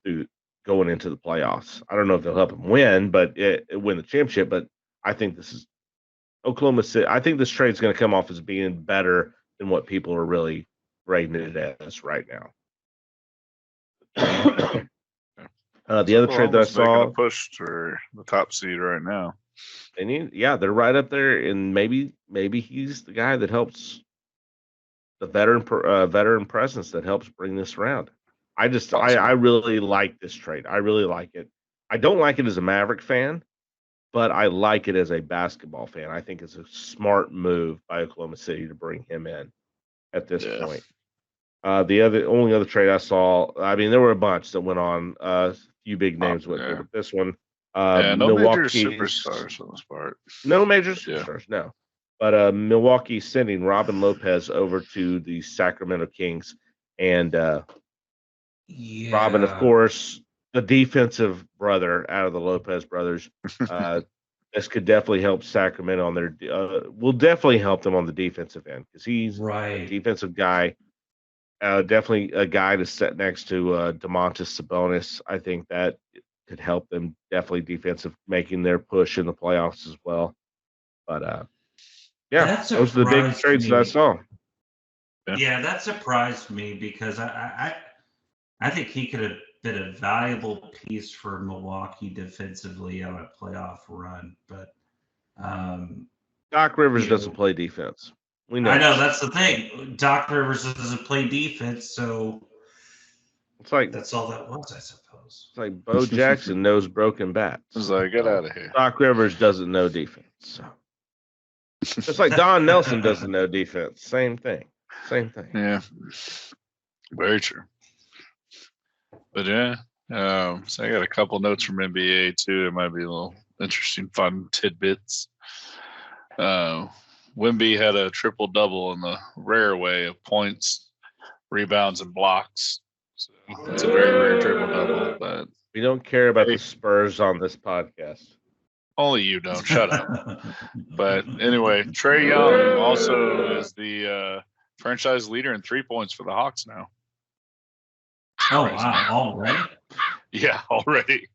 through going into the playoffs. I don't know if they'll help them win, but win the championship. But I think this is Oklahoma City. I think this trade is going to come off as being better than what people are really rating it as right now. The other trade that I saw,
a push for the top seed right now.
They're right up there, and maybe he's the guy that helps the veteran presence that helps bring this around. I really like this trade. I really like it. I don't like it as a Maverick fan, but I like it as a basketball fan. I think it's a smart move by Oklahoma City to bring him in at this point. The only other trade I saw, I mean, there were a bunch that went on. A few big names went through, but this one,
no
Milwaukee
major superstars for the most part.
No major superstars, no. But Milwaukee sending Robin Lopez over to the Sacramento Kings, and Robin, of course, the defensive brother out of the Lopez brothers. This could definitely help Sacramento on their. Will definitely help them on the defensive end because he's a defensive guy. Definitely a guy to set next to Domantas Sabonis. I think that could help them definitely defensive, making their push in the playoffs as well. But yeah, those are the big trades that I saw.
Yeah, that surprised me because I think he could have been a valuable piece for Milwaukee defensively on a playoff run. But
Doc Rivers doesn't play defense. We know.
I know that's the thing. Doc Rivers doesn't play defense, so
it's like
that's all that was, I suppose.
It's like Bo Jackson knows broken bats.
It's like, get out of here.
Doc Rivers doesn't know defense. So just like Don Nelson doesn't know defense. Same thing.
Yeah. Very true. But yeah. So I got a couple notes from NBA too. It might be a little interesting, fun tidbits. Wemby had a triple-double in the rare way of points, rebounds, and blocks. So it's a very rare triple-double. But
we don't care about the Spurs on this podcast.
Only you don't. Shut up. But anyway, Trae Young also is the franchise leader in 3 points for the Hawks now.
Oh, wow. Already?
Yeah, already.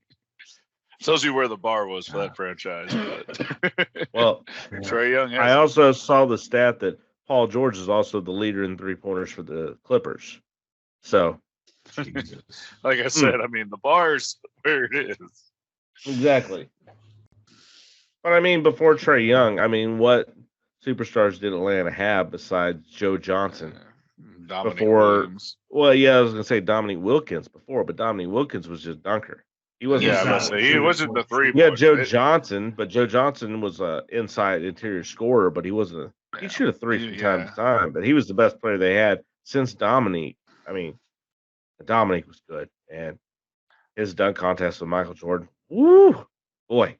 Tells you where the bar was for that franchise. But
well,
Trae Young.
I also saw the stat that Paul George is also the leader in 3-pointers for the Clippers. So,
like I said, I mean, the bar's where it is.
Exactly. But I mean, before Trae Young, I mean, what superstars did Atlanta have besides Joe Johnson?
Dominique Williams.
Well, yeah, I was going to say Dominique Wilkins before, but Dominique Wilkins was just dunker. He wasn't.
Yeah, he wasn't the 3.
Yeah, Joe Johnson, but Joe Johnson was a inside interior scorer, but he wasn't. He'd shoot a 3 from time to time, but he was the best player they had since Dominique. I mean, Dominique was good, and his dunk contest with Michael Jordan. Woo, boy!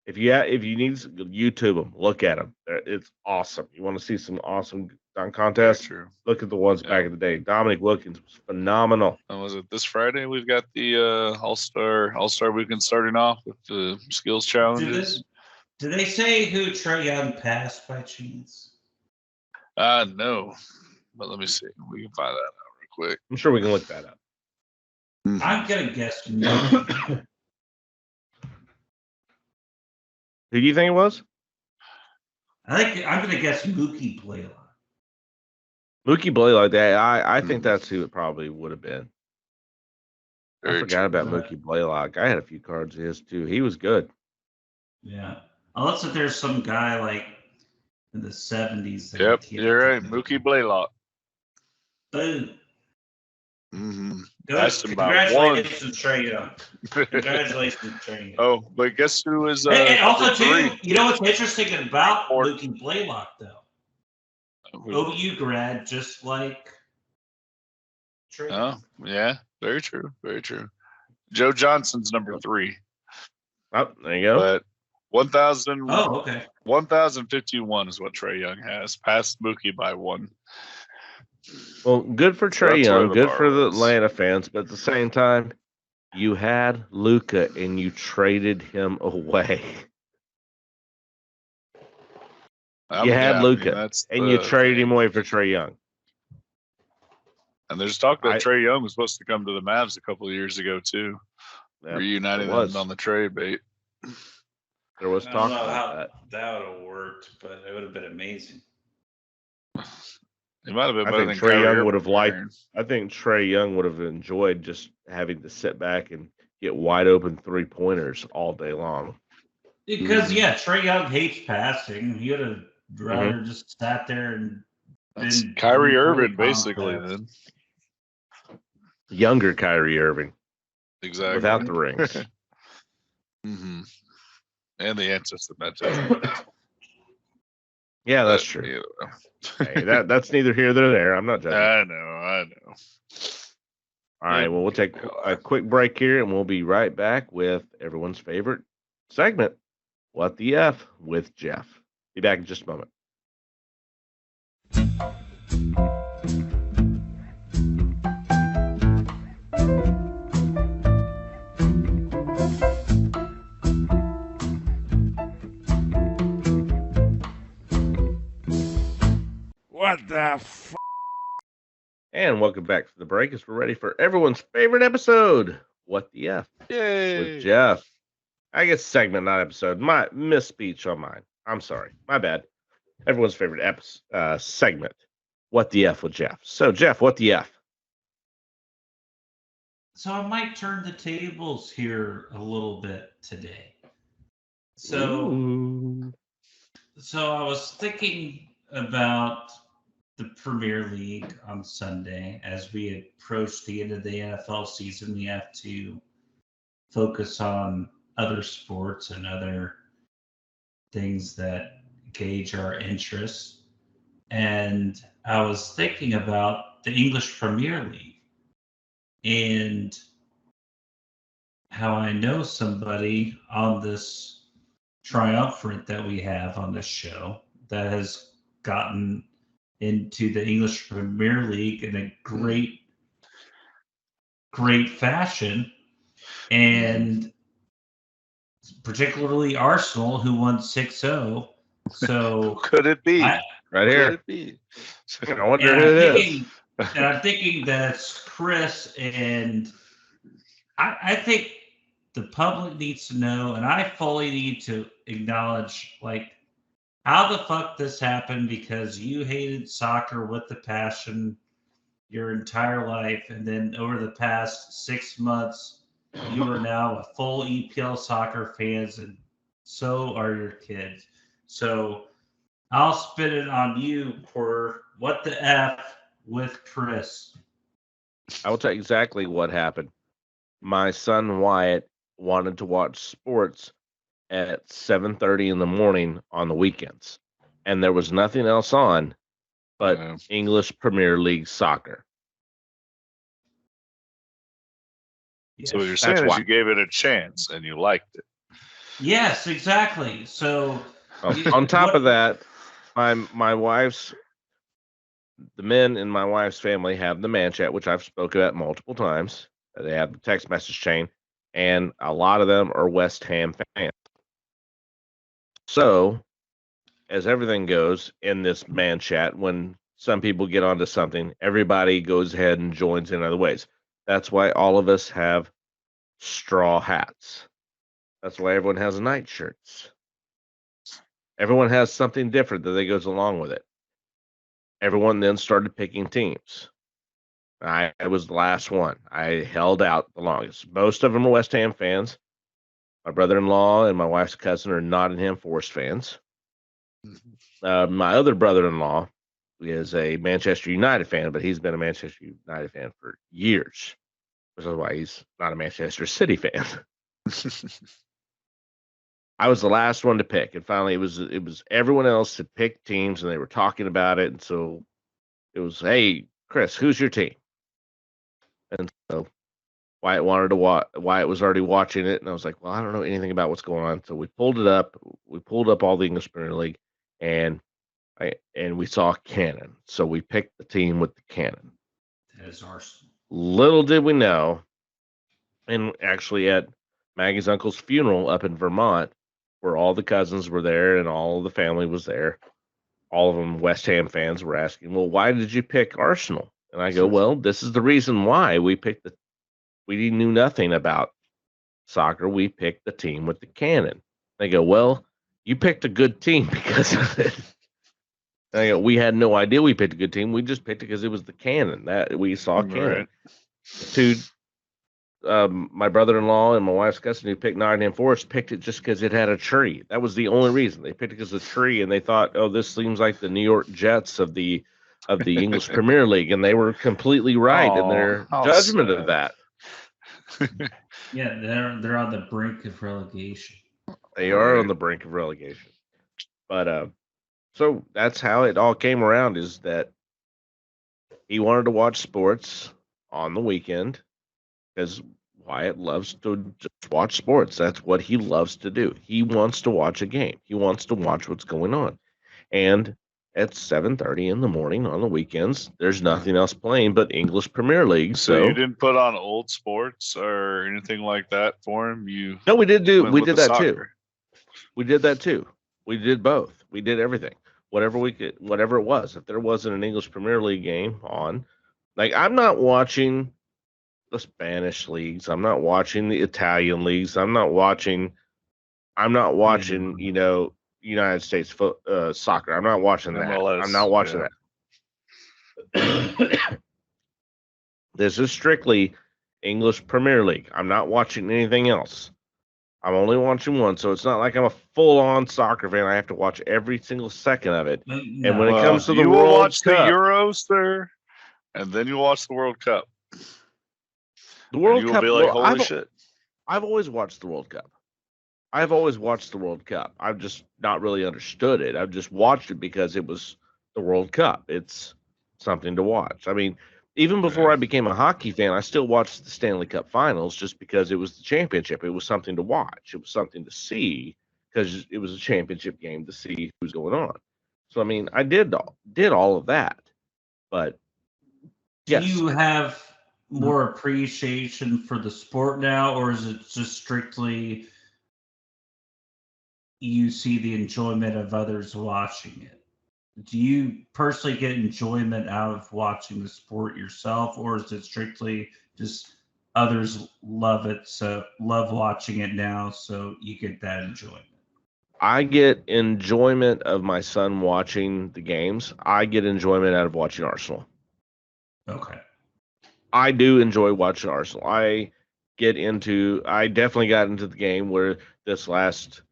If you need to YouTube him, look at him. It's awesome. You want to see some awesome dunk contests? Look at the ones back in the day. Dominique Wilkins was phenomenal.
And was it this Friday? We've got the All-Star weekend starting off with the skills challenges.
Did they say who Trae Young passed by chance?
No, but let me see. We can find that out real quick.
I'm sure we can look that up.
I'm gonna guess no.
Who do you think it was?
I'm gonna guess Mookie Blaylock.
Mookie Blaylock. I think that's who it probably would have been. I forgot about Mookie Blaylock. I had a few cards of his too. He was good.
Yeah. Unless if there's some guy like in the 70s.
Yep, you're right. Mookie Blaylock.
Boom.
Mm-hmm.
Good. Congratulations, Trae Young. Congratulations, Trae Young.
Oh, but guess who is?
And also, too, you know what's interesting about Mookie Blaylock, though? OU grad, just like Trae.
Oh, yeah. Very true. Very true. Joe Johnson's number 3.
Oh, there you go.
But 1,000.
Oh, okay.
1,051 is what Trae Young has. Passed Mookie by 1.
Well, good for Trae Young, good for the Atlanta fans, but at the same time, you had Luka and you traded him away. You had Luka and you traded him away for Trae Young.
And there's talk that Trae Young was supposed to come to the Mavs a couple of years ago too, reuniting them on the trade bait.
There was talk about that.
That would have worked, but it would have been amazing.
It might have been
I
better
think
than
Trae
Kyrie
Young would have liked.
Irving.
I think Trae Young would have enjoyed just having to sit back and get wide open 3-pointers all day long.
Because Trae Young hates passing. He would have rather just sat there and.
That's Kyrie Irving, basically. Then
younger Kyrie Irving,
exactly
without the rings.
Mm-hmm. And the ancestor baptism.
Yeah, that's
But,
true.
you know.
Hey, that's neither here nor there. I'm not judging.
I know.
All right, well, we'll take a quick break here, and we'll be right back with everyone's favorite segment, What the F with Jeff. Be back in just a moment. What the f? And welcome back to the break as we're ready for everyone's favorite episode, What the F
Yay.
with Jeff. I guess segment, not episode. My misspeech on mine. I'm sorry. My bad. Everyone's favorite segment, What the F with Jeff. So, Jeff, what the F?
So I might turn the tables here a little bit today. So I was thinking about the Premier League on Sunday. As we approach the end of the NFL season, we have to focus on other sports and other things that gauge our interests. And I was thinking about the English Premier League and how I know somebody on this triumvirate that we have on this show that has gotten into the English Premier League in a great fashion, and particularly Arsenal, who won 6-0. So
could it be?
Right here.
Could it be?
I wonder who it is.
And I'm thinking that's Chris, and I think the public needs to know, and I fully need to acknowledge, like, how the fuck this happened, because you hated soccer with the passion your entire life, and then over the past 6 months, you are now a full EPL soccer fans, and so are your kids. So I'll spin it on you for what the F with Chris.
I will tell you exactly what happened. My son Wyatt wanted to watch sports at 7:30 in the morning on the weekends, and there was nothing else on but English Premier League soccer.
Yes.
So what you're saying is
why.
you gave it a chance and you liked it.
Yes, exactly. So
On top of that, my wife's, the men in my wife's family have the man chat, which I've spoken about multiple times. They have the text message chain, and a lot of them are West Ham fans. So, as everything goes in this man chat, when some people get onto something, everybody goes ahead and joins in other ways. That's why all of us have straw hats. That's why everyone has night shirts. Everyone has something different that goes along with it. Everyone then started picking teams. I was the last one. I held out the longest. Most of them are West Ham fans. My brother-in-law and my wife's cousin are Nottingham Forest fans. My other brother-in-law is a Manchester United fan, but he's been a Manchester United fan for years, which is why he's not a Manchester City fan. I was the last one to pick, and finally it was everyone else had picked teams, and they were talking about it, and so it was, hey, Chris, who's your team? And so Wyatt wanted to watch. Wyatt was already watching it, and I was like, well, I don't know anything about what's going on. So we pulled it up. We pulled up all the English Premier League, and we saw Cannon. So we picked the team with the Cannon.
That is Arsenal.
Little did we know, and actually at Maggie's uncle's funeral up in Vermont, where all the cousins were there and all the family was there, all of them West Ham fans were asking, well, why did you pick Arsenal? And I go, well, this is the reason why we picked we knew nothing about soccer. We picked the team with the Cannon. They go, well, you picked a good team because of it. And I go, we had no idea we picked a good team. We just picked it because it was the Cannon that we saw Cannon. My brother-in-law and my wife's cousin who picked Nottingham Forest picked it just because it had a tree. That was the only reason. They picked it because of the tree, and they thought, oh, this seems like the New York Jets of the English Premier League, and they were completely right in their judgment of that.
Yeah, they're on the brink of relegation.
They are on the brink of relegation. But so that's how it all came around, is that he wanted to watch sports on the weekend because Wyatt loves to just watch sports. That's what he loves to do. He wants to watch a game. He wants to watch what's going on. And at 7:30 in the morning on the weekends, there's nothing else playing but English Premier League.
So
So
you didn't put on old sports or anything like that for him? You
no, we did
went
we
with
did
the
that too.
soccer.
We did that too. We did both. We did everything. Whatever we could, whatever it was. If there wasn't an English Premier League game on, like I'm not watching the Spanish leagues. I'm not watching the Italian leagues. I'm not watching, United States soccer. I'm not watching that.
MLS,
I'm not watching that. This is strictly English Premier League. I'm not watching anything else. I'm only watching one, so it's not like I'm a full-on soccer fan. I have to watch every single second of it.
No.
And when it comes to the
you will
World
watch the
Cup,
Euros, sir, and then you watch the World Cup.
the World
and you
Cup,
will be like,
well,
holy shit.
I've always watched the World Cup. I've always watched the World Cup. I've just not really understood it. I've just watched it because it was the World Cup. It's something to watch. I mean, even before I became a hockey fan, I still watched the Stanley Cup Finals just because it was the championship. It was something to watch. It was something to see because it was a championship game to see who's going on. So I mean, I did all of that, but yes,
Do you have more appreciation for the sport now, or is it just strictly you see the enjoyment of others watching it? Do you personally get enjoyment out of watching the sport yourself, or is it strictly just others love it, so love watching it now, so you get that enjoyment?
I get enjoyment of my son watching the games. I get enjoyment out of watching Arsenal.
Okay.
I do enjoy watching Arsenal. I definitely got into the game where this last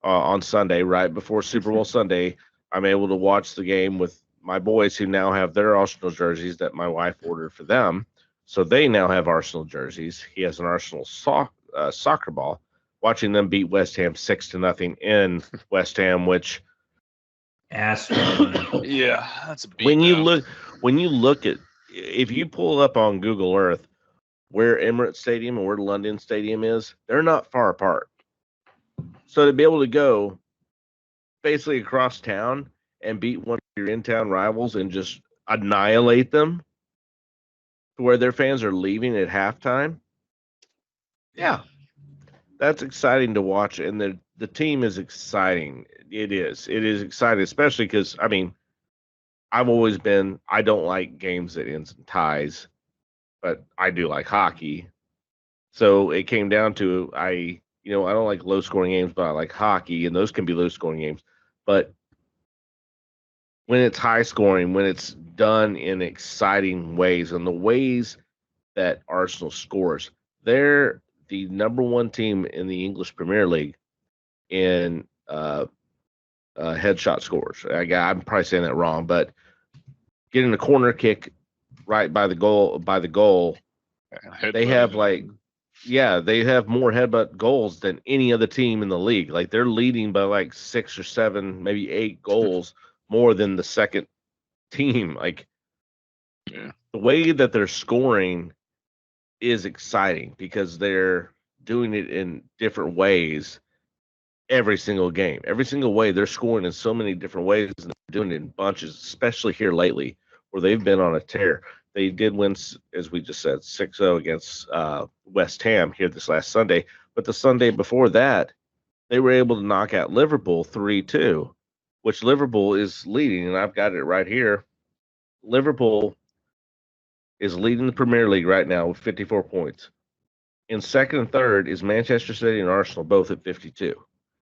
on Sunday, right before Super Bowl Sunday, I'm able to watch the game with my boys who now have their Arsenal jerseys that my wife ordered for them. So they now have Arsenal jerseys. He has an Arsenal soccer ball. Watching them beat West Ham 6-0 in West Ham, which
Yeah, that's a beat
when you
down.
look at, if you pull up on Google Earth where Emirates Stadium and where London Stadium is, they're not far apart. So to be able to go basically across town and beat one of your in-town rivals and just annihilate them to where their fans are leaving at halftime, yeah, that's exciting to watch. And the team is exciting. It is exciting, especially because, I mean, I don't like games that ends in ties, but I do like hockey. So it came down to, I don't like low scoring games, but I like hockey, and those can be low scoring games. But when it's high scoring, when it's done in exciting ways, and the ways that Arsenal scores, they're the number one team in the English Premier League in headshot scores. I'm probably saying that wrong, but getting the corner kick right by the goal, they have they have more headbutt goals than any other team in the league. Like they're leading by like 6 or 7, maybe 8 goals more than the second team. Like the way that they're scoring is exciting because they're doing it in different ways every single game. Every single way they're scoring in so many different ways, and they're doing it in bunches, especially here lately where they've been on a tear. They did win, as we just said, 6-0 against West Ham here this last Sunday. But the Sunday before that, they were able to knock out Liverpool 3-2, which Liverpool is leading, and I've got it right here. Liverpool is leading the Premier League right now with 54 points. In second and third is Manchester City and Arsenal, both at 52.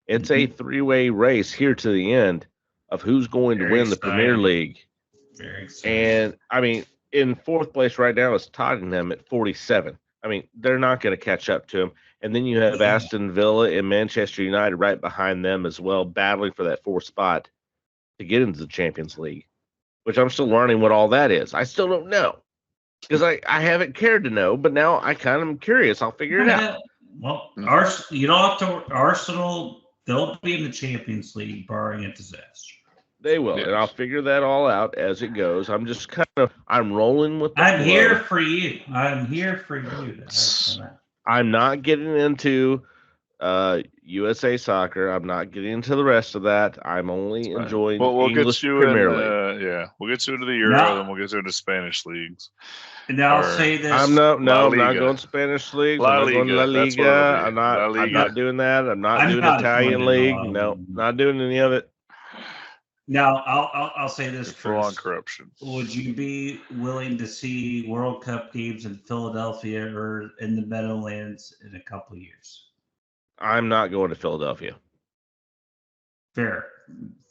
It's a three-way race here to the end of who's going to win the Premier League.
Very exciting.
And, I mean, in fourth place right now is Tottenham at 47. I mean, they're not going to catch up to them. And then you have Aston Villa and Manchester United right behind them as well, battling for that fourth spot to get into the Champions League, which I'm still learning what all that is. I still don't know because I haven't cared to know, but now I kind of am curious. I'll figure it out.
Well,
Mm.
You don't have to. Arsenal, they'll be in the Champions League, barring a disaster.
They will, and I'll
Yes.
figure that all out as it goes. I'm just I'm rolling with the
I'm
flow.
here for you. I'm here for you.
I'm not getting into USA soccer. I'm not getting into the rest of that. I'm only enjoying
Well, we'll
English
get you
Premier
in.
League.
Yeah, we'll get you into the Euro,
No.
then we'll get you into Spanish leagues.
And I'll
Or-
say this.
I'm not
La
I'm not
Liga.
going Spanish leagues.
La
I'm not going to La
Liga, that's what
Liga.
it'll be.
I'm not
La
I'm
Liga.
not doing that. I'm not
I'm
doing
not
Italian
going to
league.
La
No,
Liga.
not doing any of it.
Now, I'll say this,
Full on
Chris.
corruption.
Would you be willing to see World Cup games in Philadelphia or in the Meadowlands in a couple of years?
I'm not going to Philadelphia.
Fair.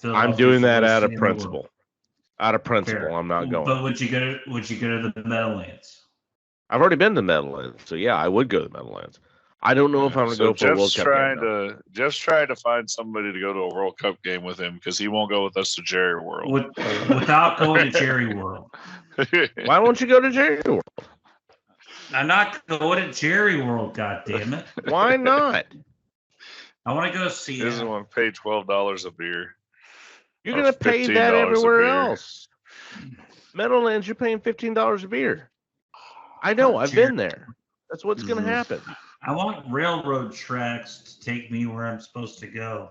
I'm doing that out of
Philadelphia's the worst city in the world.
principle. Out of principle,
Fair.
I'm not going.
But would you go to the Meadowlands?
I've already been to the Meadowlands, so yeah, I would go to the Meadowlands. I don't know if I'm going to
So
go for a World
Jeff's
Cup
trying
game. though.
Jeff's trying to find somebody to go to a World Cup game with him because he won't go with us to Jerry World.
Without going to Jerry World.
Why won't you go to Jerry World?
I'm not going to Jerry World, goddammit.
Why not?
I want to go see
He doesn't
it.
want to pay $12 a beer.
You're
Or
going to pay that
$15 a
everywhere
beer.
else. Meadowlands, you're paying $15 a beer. I know, I've
Jerry.
been there. That's what's going to
Mhm.
happen.
I want railroad tracks to take me where I'm supposed to go.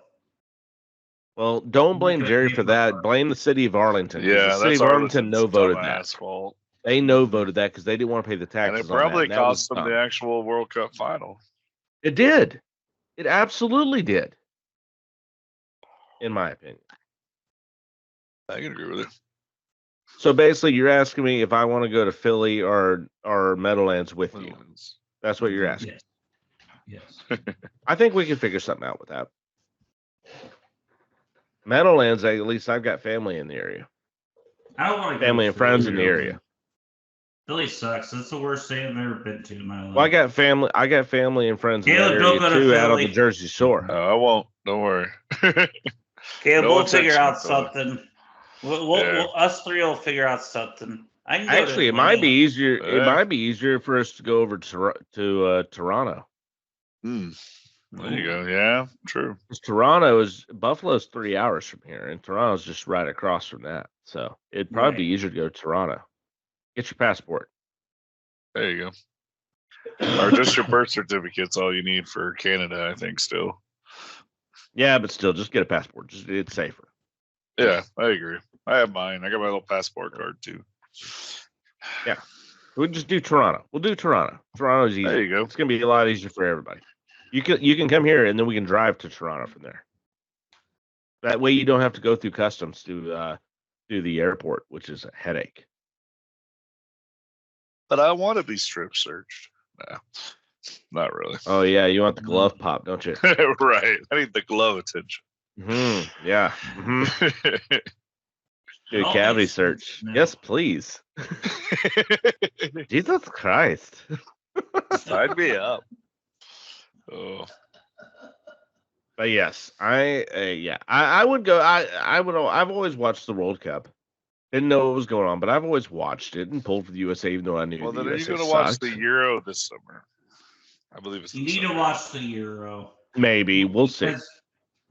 Well, don't blame
Good
Jerry
name
for
of
that.
our-
Blame the city of Arlington. 'cause
Yeah,
the city
that's
of Arlington
Arlington's
no voted
dumb
that.
asphalt.
They no voted that because they didn't want to pay the
And
taxes
it
on that.
probably
and that was
cost them
dumb.
the actual World Cup final.
It did. It absolutely did. In my opinion.
I can agree with you.
So basically, you're asking me if I want to go to Philly or Meadowlands with you. That's what you're asking.
Yes.
I think we can figure something out with that. Meadowlands, at least I've got family in the area.
I don't want to
Family and friends in the area.
Philly sucks. That's the worst city I've ever been to in my life.
Well, I got family and friends in the
Caleb, don't
area
go to
too, out on the
Philly.
Jersey Shore.
I won't. Don't worry.
Caleb,
no
we'll figure
attention,
out
Philly.
something.
Yeah.
Us three will figure out something. I can go
Actually,
to
it might be easier. It
Yeah.
might be easier for us to go over to Toronto.
Hmm. There you go. Yeah, true.
'Cause Buffalo's 3 hours from here, and Toronto's just right across from that. So it'd probably be easier to go to Toronto. Get your passport.
There you go. Or just your birth certificate's all you need for Canada, I think, still.
Yeah, but still, just get a passport. It's safer.
Yeah, I agree. I have mine. I got my little passport card too.
We'll just do Toronto. We'll do Toronto. Toronto's easy.
There you go.
It's gonna be a lot easier for everybody. You can come here, and then we can drive to Toronto from there. That way, you don't have to go through customs to the airport, which is a headache.
But I want to be strip searched. Nah, not really.
Oh yeah, you want the glove pop, don't you?
Right. I need the glove attention.
Yeah. Do a
Oh,
cavity
yes.
search.
No.
Yes, please. Jesus Christ.
Sign me up. Oh,
But yes, I would go. I've always watched the World Cup. Didn't know what was going on, but I've always watched it and pulled for the USA, even though I knew
well,
the
then are you
USA
going to watch
sucked.
the Euro this summer? I believe it's.
You
this
need to
summer.
watch the Euro.
Maybe we'll see.
Because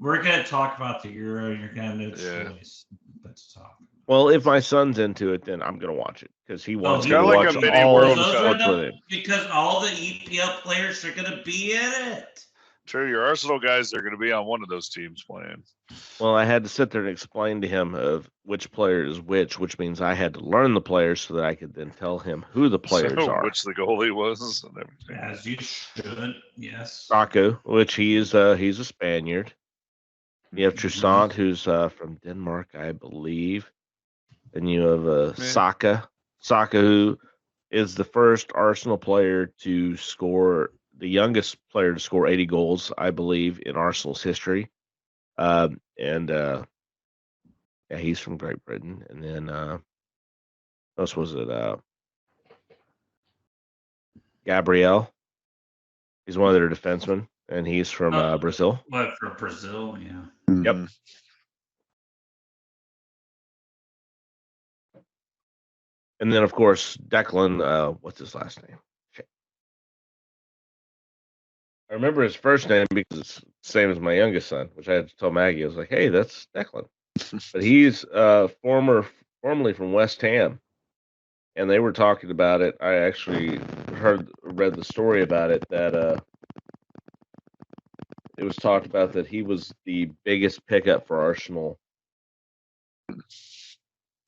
we're going to talk about the Euro, and you're going to know the
Yeah.
choice. Let's talk.
Well, if my son's into it, then I'm gonna watch it because he wants
it's
me to
kinda like
watch
a mini
all
World
the
Cup.
sports with him.
Because all the EPL players are going to be in it.
Sure, your Arsenal guys are going to be on one of those teams playing.
Well, I had to sit there and explain to him of which player is which means I had to learn the players so that I could then tell him who the players
So,
are.
which the goalie was and everything.
As you should. Yes.
Saku, which he's a Spaniard. You have
Mm-hmm.
Toussaint, who's from Denmark, I believe. And you have
Yeah.
Saka, who is the first Arsenal player to score, the youngest player to score 80 goals, I believe, in Arsenal's history. Yeah, he's from Great Britain. And then, what else was it? Gabriel. He's one of their defensemen, and he's from Brazil.
What, for Brazil? Yeah.
Yep.
Mhm.
And then, of course, Declan, what's his last name? Shit. I remember his first name because it's the same as my youngest son, which I had to tell Maggie. I was like, "Hey, that's Declan," but he's formerly from West Ham, and they were talking about it. I actually read the story about it that it was talked about that he was the biggest pickup for Arsenal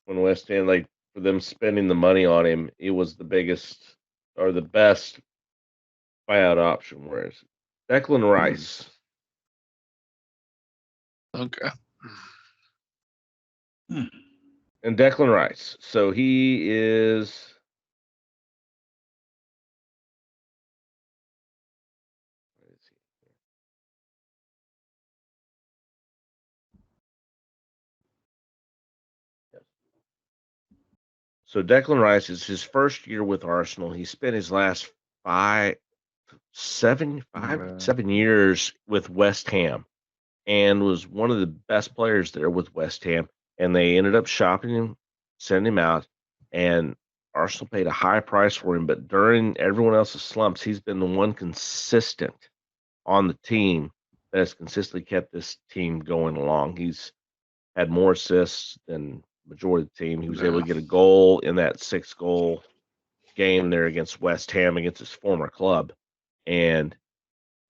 when West Ham, like for them spending the money on him, it was the biggest or the best buyout option. Whereas Declan Rice,
Okay.
and Declan Rice, so he is. So Declan Rice is his first year with Arsenal. He spent his last seven years with West Ham and was one of the best players there with West Ham. And they ended up shopping him, sending him out, and Arsenal paid a high price for him. But during everyone else's slumps, he's been the one consistent on the team that has consistently kept this team going along. He's had more assists than majority of the team. He was able to get a goal in that 6-goal game there against West Ham against his former club. And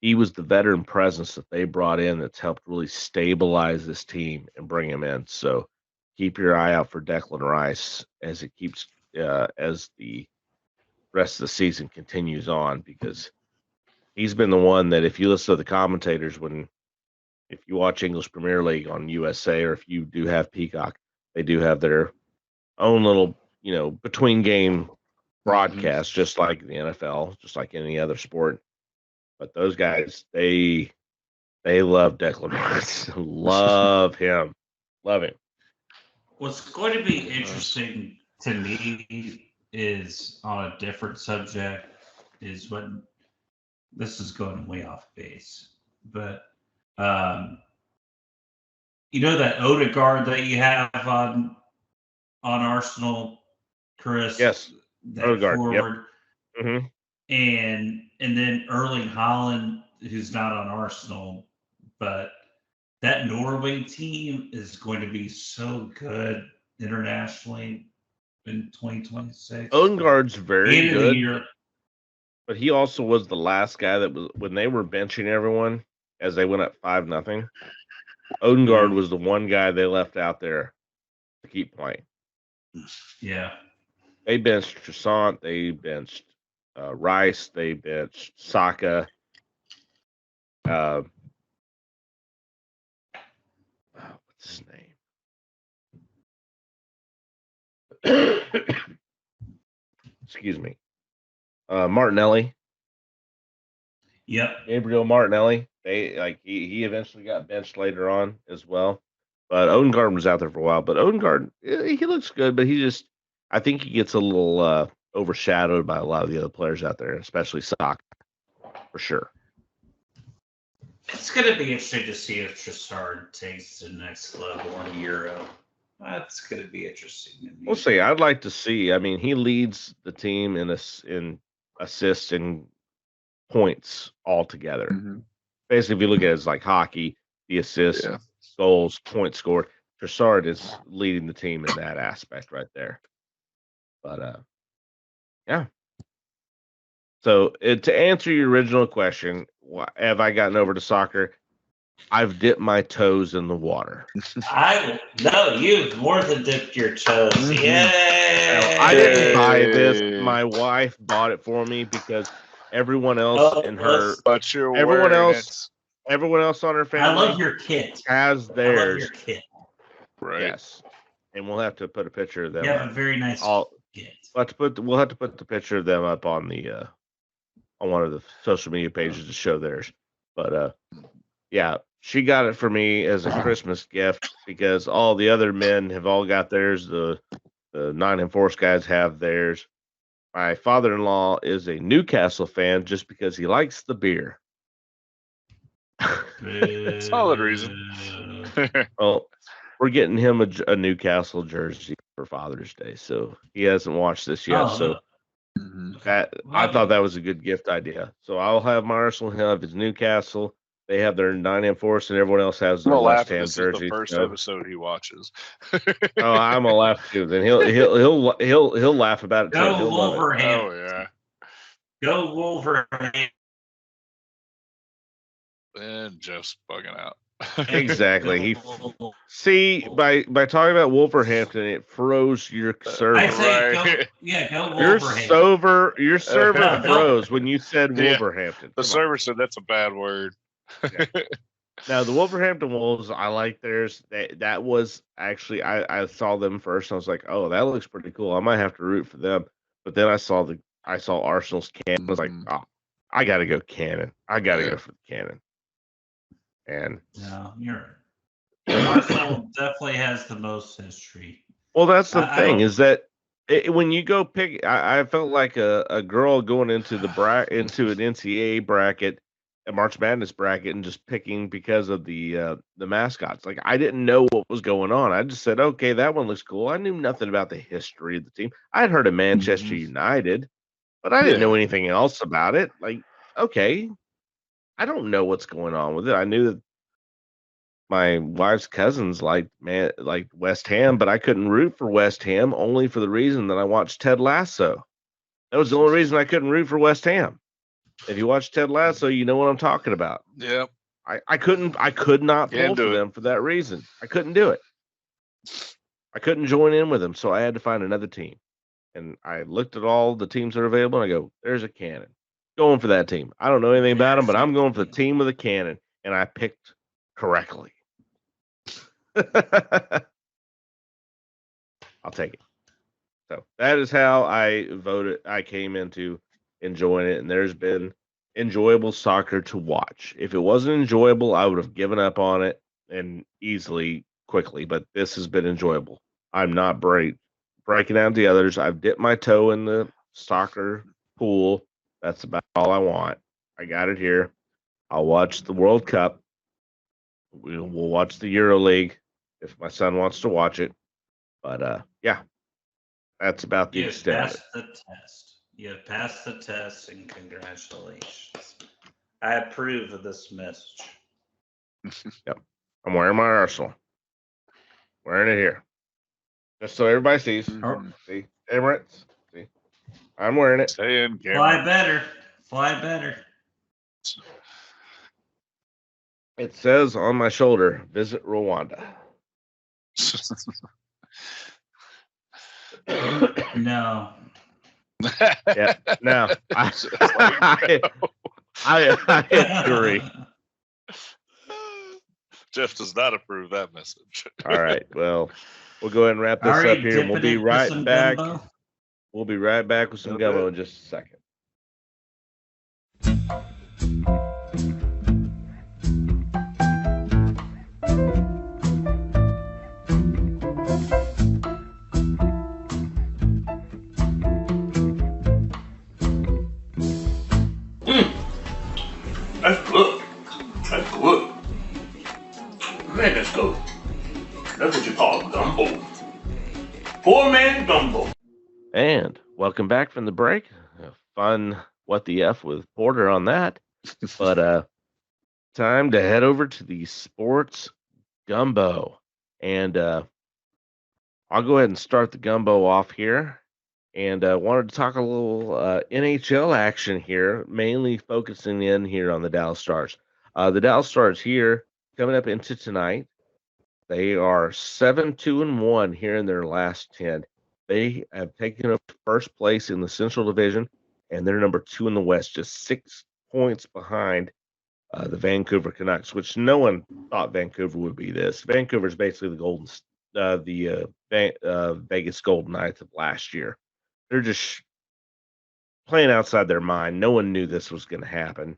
he was the veteran presence that they brought in that's helped really stabilize this team and bring him in. So keep your eye out for Declan Rice as it keeps as the rest of the season continues on, because he's been the one that, if you listen to the commentators, if you watch English Premier League on USA, or if you do have Peacock, they do have their own little, between game broadcast, just like the NFL, just like any other sport. But those guys, they love Declan Rice. Love him. Love him.
What's going to be interesting to me is, on a different subject, is when this is going way off base, but you know that Odegaard that you have on Arsenal, Chris?
Yes,
that
Odegaard.
Forward.
Yep. Mm-hmm.
And then Erling Haaland, who's not on Arsenal, but that Norway team is going to be so good internationally in 2026.
Odegaard's very good,
Year.
but he also was the last guy that was, when they were benching everyone as they went up 5-0. Odegaard was the one guy they left out there to keep playing.
Yeah.
They benched Trissant, they benched Rice, they benched Saka. What's his name? Excuse me. Martinelli.
Yep.
Gabriel Martinelli. He eventually got benched later on as well. But Odegaard was out there for a while. But Odegaard, he looks good, but I think he gets a little overshadowed by a lot of the other players out there, especially Saka, for sure.
It's going to be interesting to see if Trossard takes the next level in Euro. That's going to be interesting to me.
We'll see. I'd like to see. I mean, he leads the team in assists and points altogether.
Mm-hmm.
Basically, if you look at it as like hockey, the assists, goals, points scored, Trossard is leading the team in that aspect right there. But yeah. So to answer your original question, have I gotten over to soccer? I've dipped my toes in the water.
No, you've more than dipped your toes. Yay!
I didn't buy this. My wife bought it for me because everyone else everyone else on her family.
I love your kit.
Has theirs.
I love your kit.
Right.
Yes. And we'll have to put a picture of them.
You have a very nice kit.
We'll have to put the picture of them up on the on one of the social media pages to show theirs. But yeah, she got it for me as a Christmas gift because all the other men have all got theirs. The Nine and Force guys have theirs. My father-in-law is a Newcastle fan just because he likes the beer.
Solid reason.
Well, we're getting him a Newcastle jersey for Father's Day, so he hasn't watched this yet. I thought that was a good gift idea. So I'll have my Arsenal, he'll have his Newcastle. They have their Nottingham Forest, and everyone else has
I'm
their
gonna
West
laugh.
Ham
This is
jersey.
the first
So,
episode he watches.
oh, I'm gonna laugh too. Then he'll laugh about it too.
Go
He'll love it.
Wolverhampton.
Oh yeah.
Go Wolverhampton.
And Jeff's bugging out.
Exactly. See, by talking about Wolverhampton, it froze your server.
I say
Right.
go
Your
Wolverhampton.
your server
No.
froze when you said
Yeah.
Wolverhampton.
The
Come on.
server said that's a bad word.
Now the Wolverhampton Wolves, I like theirs. That was actually I saw them first. And I was like, oh, that looks pretty cool. I might have to root for them. But then I saw Arsenal's cannon. I was like,
Mhm.
oh, I got to go cannon. I got to
Yeah.
go for the cannon. And
No, you're Arsenal definitely has the most history.
well, that's the
I
thing
don't-
is that when you go pick, I felt like a girl going into into an NCAA bracket, a March Madness bracket, and just picking because of the mascots. Like I didn't know what was going on. I just said, okay, that one looks cool. I knew nothing about the history of the team. I had heard of Manchester
Mhm.
United, but I didn't
Yeah.
know anything else about it. Like, okay, I don't know what's going on with it. I knew that my wife's cousins like West Ham, but I couldn't root for West Ham only for the reason that I watched Ted Lasso. That was the only reason I couldn't root for West Ham. If you watch Ted Lasso, you know what I'm talking about.
Yep.
I could not
Can't
pull
do
for
it.
them for that reason. I couldn't do it. I couldn't join in with them, so I had to find another team. And I looked at all the teams that are available, and I go, "There's a cannon. Going for that team. I don't know anything about them, but I'm going for the team with a cannon." And I picked correctly. I'll take it. So that is how I voted. I came into enjoying it, and there's been enjoyable soccer to watch. If it wasn't enjoyable, I would have given up on it and quickly, but this has been enjoyable. I'm not breaking out the others. I've dipped my toe in the soccer pool. That's about all I want. I got it here. I'll watch the World Cup. We'll watch the Euro League if my son wants to watch it. But yeah, that's about the
You
extent of it.
passed the test. You passed the test, and congratulations. I approve of this message.
I'm wearing my Arsenal. Wearing it here. Just so everybody sees.
Mhm.
See? Emirates. See? I'm wearing it.
Stay in,
Fly
Cameron.
better. Fly better.
It says on my shoulder, visit Rwanda.
No.
Yeah. Now, I agree.
Jeff does not approve that message.
All right. Well, we'll go ahead and wrap this
Already
up here. We'll
dipping
be
into
right
some
back.
gumbo?
We'll be right back with some
Okay.
gumbo in just a second.
That's good. That's good. Man, that's good. That's what you call gumbo. Poor man gumbo.
And welcome back from the break. A fun what the F with Porter on that. But time to head over to the sports gumbo. And I'll go ahead and start the gumbo off here. And wanted to talk a little NHL action here, mainly focusing in here on the Dallas Stars. The Dallas Stars here coming up into tonight. They are 7-2-1 here in their last 10. They have taken up first place in the Central Division, and they're number 2 in the West, just 6 points behind the Vancouver Canucks, which no one thought Vancouver would be this. Vancouver is basically the Vegas Golden Knights of last year. They're just playing outside their mind. No one knew this was going to happen.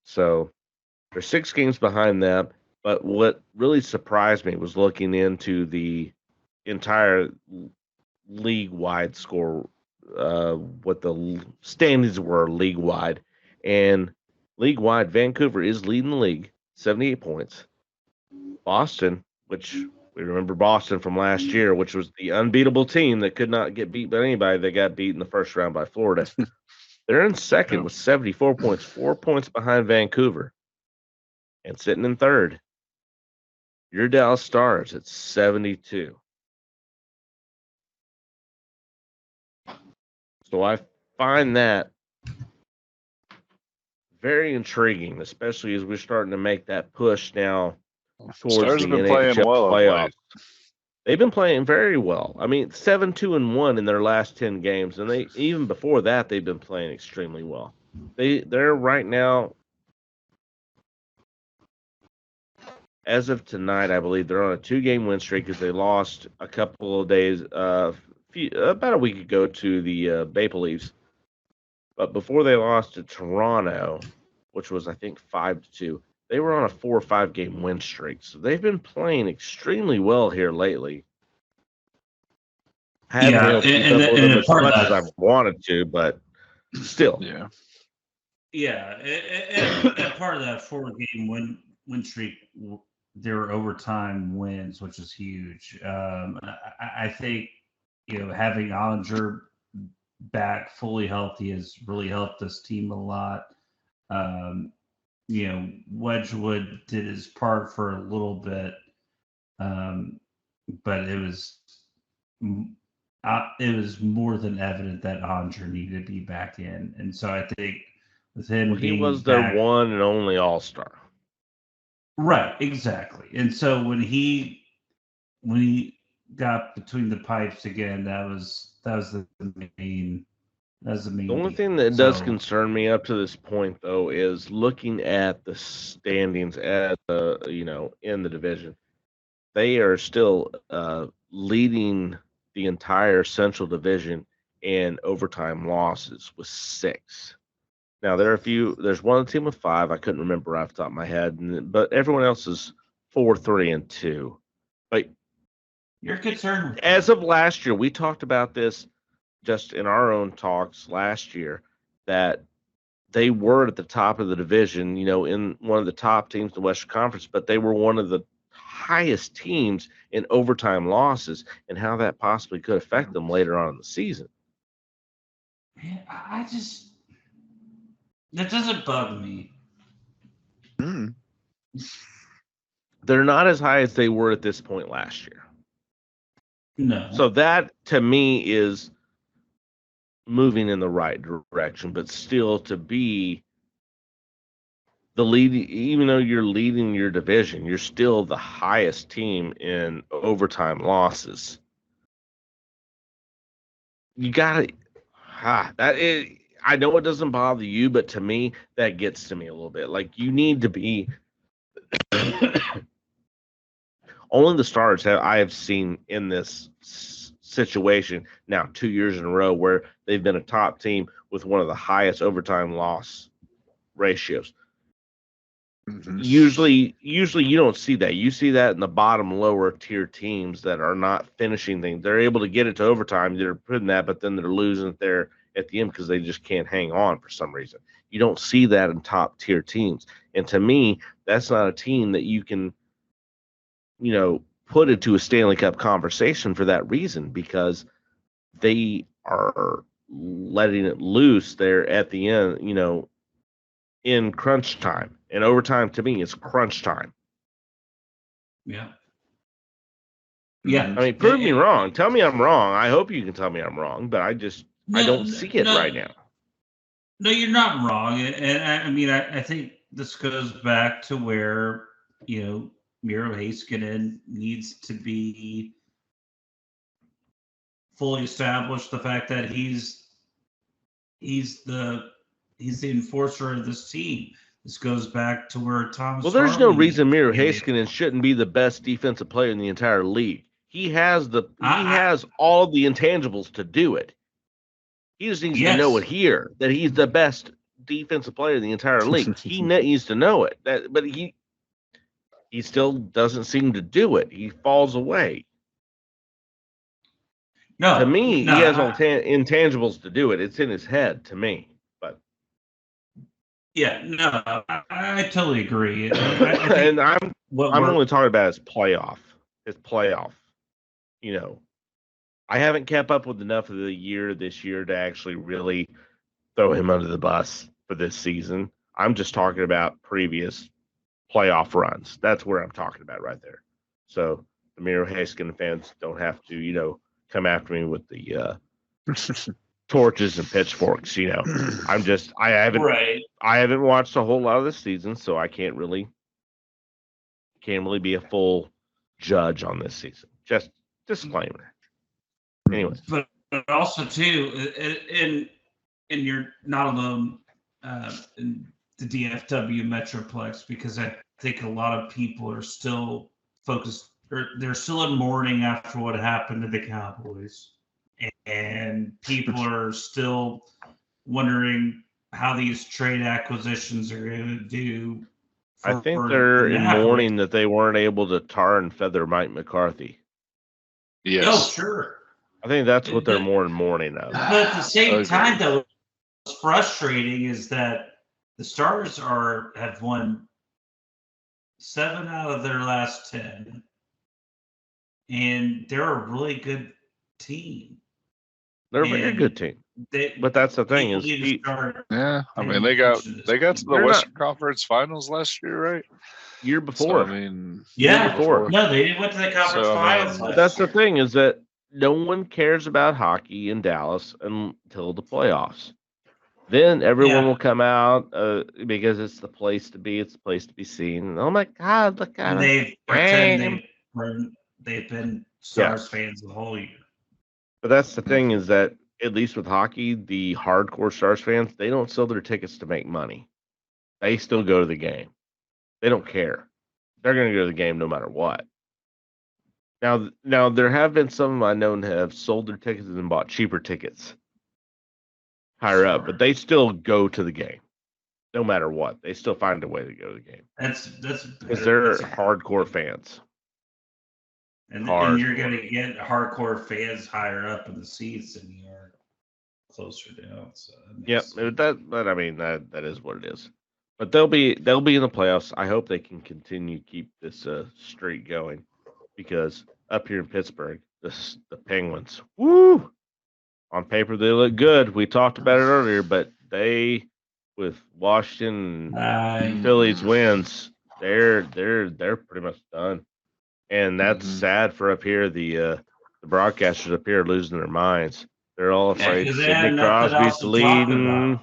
So they're 6 games behind them. But what really surprised me was looking into the entire league-wide score, what the standings were league-wide. And league-wide, Vancouver is leading the league, 78 points. Boston, which We remember Boston from last year, which was the unbeatable team that could not get beat by anybody. They got beat in the first round by Florida. They're in second with 74 points, 4 points behind Vancouver. And sitting in third, your Dallas Stars at 72. So I find that very intriguing, especially as we're starting to make that push now towards
Stars
the
have been playing
NHL
well of late.
playoffs. They've been playing very well. I mean, 7-2-1 in their last 10 games, and they even before that they've been playing extremely well. They're right now, as of tonight, I believe they're on a 2-game win streak because they lost a couple of days, about a week ago to the Maple Leafs. But before they lost to Toronto, which was I think 5-2, they were on a 4 or 5 game win streak. So they've been playing extremely well here lately. Haven't been able to keep up with them as much as I've wanted to, but still.
Yeah.
Yeah, and part of that 4-game win streak, there were overtime wins, which is huge. I think having Olinger back fully healthy has really helped this team a lot. Wedgwood did his part for a little bit, but it was more than evident that Olinger needed to be back in, and so I think with him,
he was their one and only All-Star.
Right, exactly. And so when he got between the pipes again, that was the main. The
only thing that does concern me up to this point, though, is looking at the standings at in the division. They are still leading the entire Central Division in overtime losses with 6. Now there's one team with 5. I couldn't remember off the top of my head, but everyone else is 4-3-2. But
you're concerned.
As of last year, we talked about this just in our own talks last year, that they were at the top of the division, in one of the top teams in the Western Conference, but they were one of the highest teams in overtime losses, and how that possibly could affect them later on in the season.
Man, that doesn't bug me.
They're not as high as they were at this point last year.
No.
So that, to me, is moving in the right direction, but still to be the lead, even though you're leading your division, you're still the highest team in overtime losses. You got to, I know it doesn't bother you, but to me, that gets to me a little bit. Like, you need to be, only the Stars I have seen in this situation now 2 years in a row where they've been a top team with one of the highest overtime loss ratios. Mm-hmm. Usually you don't see that. You see that in the bottom lower tier teams that are not finishing things. They're able to get it to overtime. They're putting that, but then they're losing it there at the end because they just can't hang on for some reason. You don't see that in top tier teams. And to me, that's not a team that you can, put into a Stanley Cup conversation for that reason, because they are letting it loose there at the end, in crunch time. And overtime, to me, is crunch time.
Yeah. Yeah.
I mean, prove me wrong. Tell me I'm wrong. I hope you can tell me I'm wrong, but I don't see it right now.
No, you're not wrong. And I think this goes back to where, Miro Heiskanen needs to be fully established. The fact that he's the enforcer of this team. This goes back to where Thomas.
Well, there's no reason Miro Heiskanen shouldn't be the best defensive player in the entire league. He has has all the intangibles to do it. He just needs to know it here, that he's the best defensive player in the entire league. He needs to know it. But he still doesn't seem to do it. He falls away.
No,
to me, he has all intangibles to do it. It's in his head, to me. But
yeah, no, I totally agree.
And I'm only talking about his playoff his playoff. I haven't kept up with enough of the year this year to actually really throw him under the bus for this season. I'm just talking about previous playoff runs. That's where I'm talking about right there. So the Miro Haskin fans don't have to, come after me with the torches and pitchforks. I haven't watched a whole lot of this season, so I can't really be a full judge on this season. Just disclaimer. Anyway,
but also too, and you're not alone in the DFW Metroplex, because I think a lot of people are still focused, or they're still in mourning after what happened to the Cowboys, and people are still wondering how these trade acquisitions are going to do.
I think they're in mourning that they weren't able to tar and feather Mike McCarthy.
Yes.
Oh, sure.
I think that's what they're more in mourning of.
But at the same time, though, what's frustrating is that the Stars have won 7 out of their last 10, and they're a really good team.
They're a very good team. But that's the thing is,
yeah, I mean they got to the Western Conference Finals last year, right?
Year before.
So, I mean,
year
before.
No, they went to the conference finals.
That's the thing is that no one cares about hockey in Dallas until the playoffs. Then everyone will come out because it's the place to be. It's the place to be seen. And, oh my God, look at them.
They pretend they've been Stars fans the whole year.
But that's the thing is that at least with hockey, the hardcore Stars fans, they don't sell their tickets to make money. They still go to the game. They don't care. They're going to go to the game no matter what. Now there have been some I know have sold their tickets and bought cheaper tickets higher up, but they still go to the game no matter what. They still find a way to go to the game.
That's
because they're hardcore fans.
And you're going to get hardcore fans higher up in the seats than you are closer down. So
but I mean that is what it is. But they'll be in the playoffs. I hope they can continue to keep this streak going, because up here in Pittsburgh, the Penguins, woo! On paper they look good. We talked about it earlier, but they, with Washington and Phillies wins, they're pretty much done. And that's sad for up here. The broadcasters up here are losing their minds. They're all afraid Sidney Crosby's leading.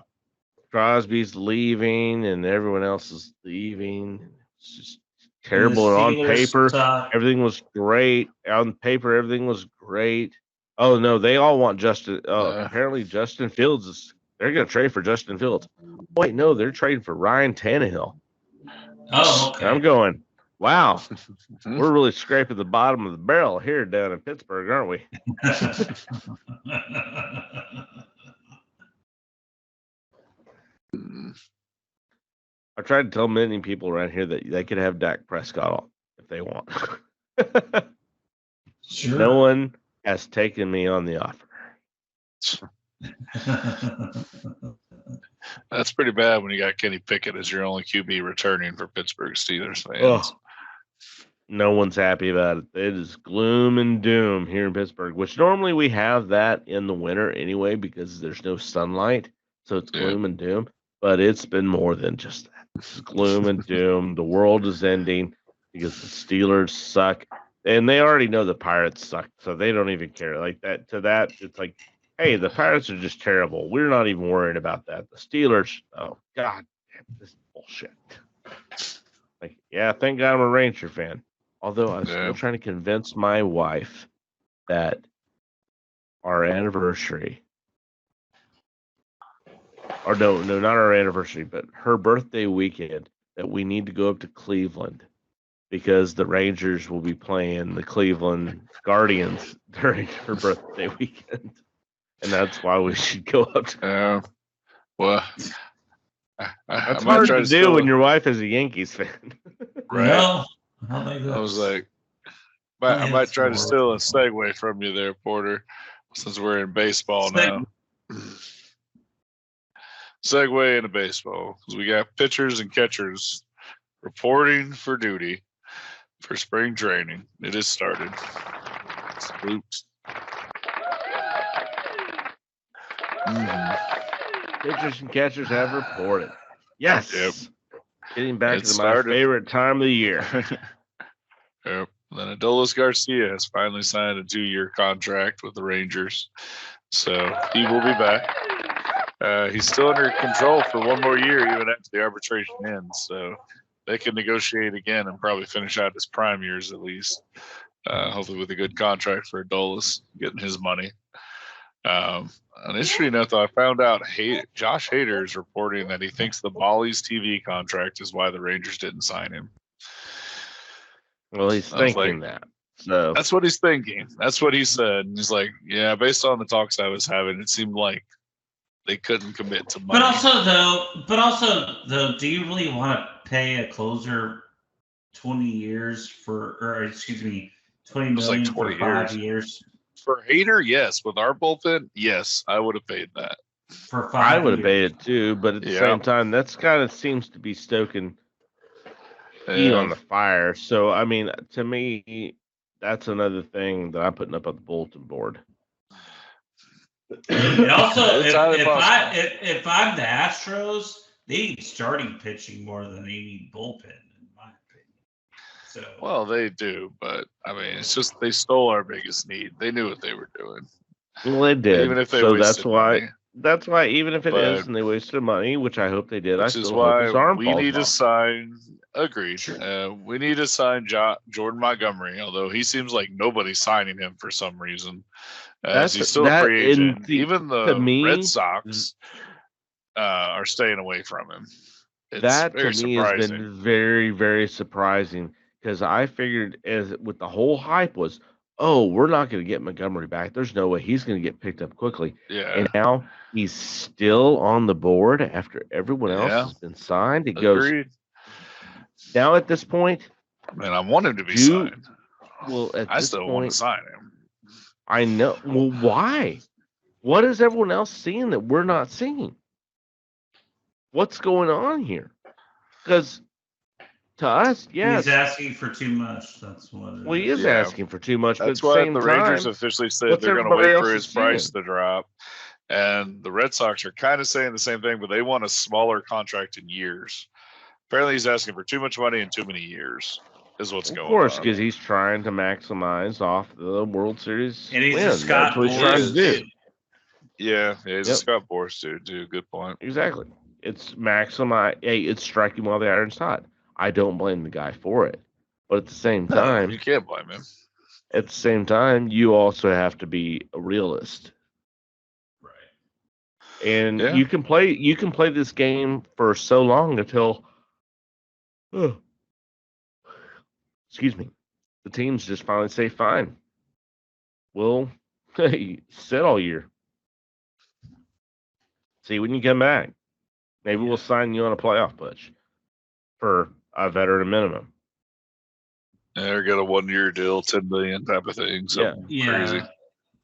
Crosby's leaving, and everyone else is leaving. It's just terrible. And on paper, everything was great. On paper, everything was great. Oh no, they all want Justin. Apparently, Justin Fields they're going to trade for Justin Fields. Wait, no, they're trading for Ryan Tannehill.
Oh, okay.
I'm going, wow, we're really scraping the bottom of the barrel here down in Pittsburgh, aren't we? I tried to tell many people around here that they could have Dak Prescott if they want.
Sure.
No one has taken me on the offer.
That's pretty bad when you got Kenny Pickett as your only QB returning for Pittsburgh Steelers fans.
Oh, no one's happy about it. It is gloom and doom here in Pittsburgh, which normally we have that in the winter anyway because there's no sunlight. So it's gloom and doom. But it's been more than just that. It's gloom and doom. The world is ending because the Steelers suck. And they already know the Pirates suck, so they don't even care. Like that to that, it's like, hey, the Pirates are just terrible. We're not even worried about that. The Steelers, oh God, this is bullshit. Like, yeah, thank God I'm a Ranger fan. Although I was still trying to convince my wife that our anniversary, or no, not our anniversary, but her birthday weekend, that we need to go up to Cleveland because the Rangers will be playing the Cleveland Guardians during her birthday weekend. And that's why we should go up to
well,
that's hard to do when your wife is a Yankees fan.
Right.
No,
I was like, I might try to steal a segue from you there, Porter, since we're in baseball now. Segue into baseball, because we got pitchers and catchers reporting for duty for spring training. It has started. Spooks.
Pitchers and catchers have reported. Yes.
Yep.
Getting back
It
to
started.
my favorite time of the year.
Yep. Then Adolis Garcia has finally signed a 2-year contract with the Rangers, so he will be back. He's still under control for 1 more year, even after the arbitration ends. So they can negotiate again and probably finish out his prime years at least. Hopefully with a good contract for Adolis, getting his money. An interesting note, though, I found out Josh Hader is reporting that he thinks the Bally's TV contract is why the Rangers didn't sign him.
Well, he's
I was
thinking
like,
that. So
That's what he's thinking. That's what he said. And he's like, yeah, based on the talks I was having, it seemed like they couldn't commit to money.
But also though, do you really want to pay a closer 20 years for, or excuse me, 20
was like
million
20
for 5
years.
years?
For Hader, yes. With our bullpen, yes, I would have paid that.
For 5
I would have
years.
paid it too, but at the
Yeah.
same time, that's kind of seems to be stoking heat on the fire. So, I mean, to me, that's another thing that I'm putting up on the bulletin board.
And also,
It's highly possible.
if I'm the Astros, they need starting pitching more than they need bullpen, in my opinion. So
Well, they do, but I mean, it's just they stole our biggest need. They knew what they were doing.
Well, they did.
Even if they
so
wasted
that's why.
money.
That's why, even if it is,
But-
and they wasted money, which I hope they did, I
Which is
still hope his
why
arm
we
falls
need to
off.
sign. Agreed. We need to sign Jordan Montgomery, although he seems like nobody's signing him for some reason.
That's-
He's still a
that
free
in
agent.
the-
Even
to
the
me-
Red Sox are staying away from him. It's
That to
very
me has
surprising.
been very, very surprising because I figured as with the whole hype was, oh, we're not going to get Montgomery back. There's no way he's going to get picked up quickly.
Yeah.
And now he's still on the board after everyone else
Yeah.
has been signed. It goes
Agreed.
now at this point.
And I want him to be
Do-
signed.
Well, at
I
this
still want
point,
to sign him.
I know. Well, why? What is everyone else seeing that we're not seeing? What's going on here? Because to us, yes,
he's asking for too much. That's what.
well, he is
Yeah.
asking for too much.
That's
but at
why
the same
the Rangers
time,
officially said
what's
they're going to
everybody
wait for
else
his price
seeing?
to drop. And the Red Sox are kind of saying the same thing, but they want a smaller contract in years. Apparently, he's asking for too much money in too many years, is what's
of
going
course,
on.
because he's trying to maximize off the World Series
And he's a
win.
Scott
That's what he's trying to
Boras,
do.
Yeah, he's a
Yep.
Scott Boras dude, too. Good point.
Exactly. It's maximize. Hey, it's striking while the iron's hot. I don't blame the guy for it, but at the same time,
You can't blame him.
at the same time, you also have to be a realist.
Right.
And
Yeah.
you can play this game for so long until excuse me, the teams just finally say fine, we'll sit all year, see when you come back, maybe we'll sign you on a playoff push for a veteran minimum.
They're got a 1-year deal, $10 million type of thing. So
Yeah.
crazy.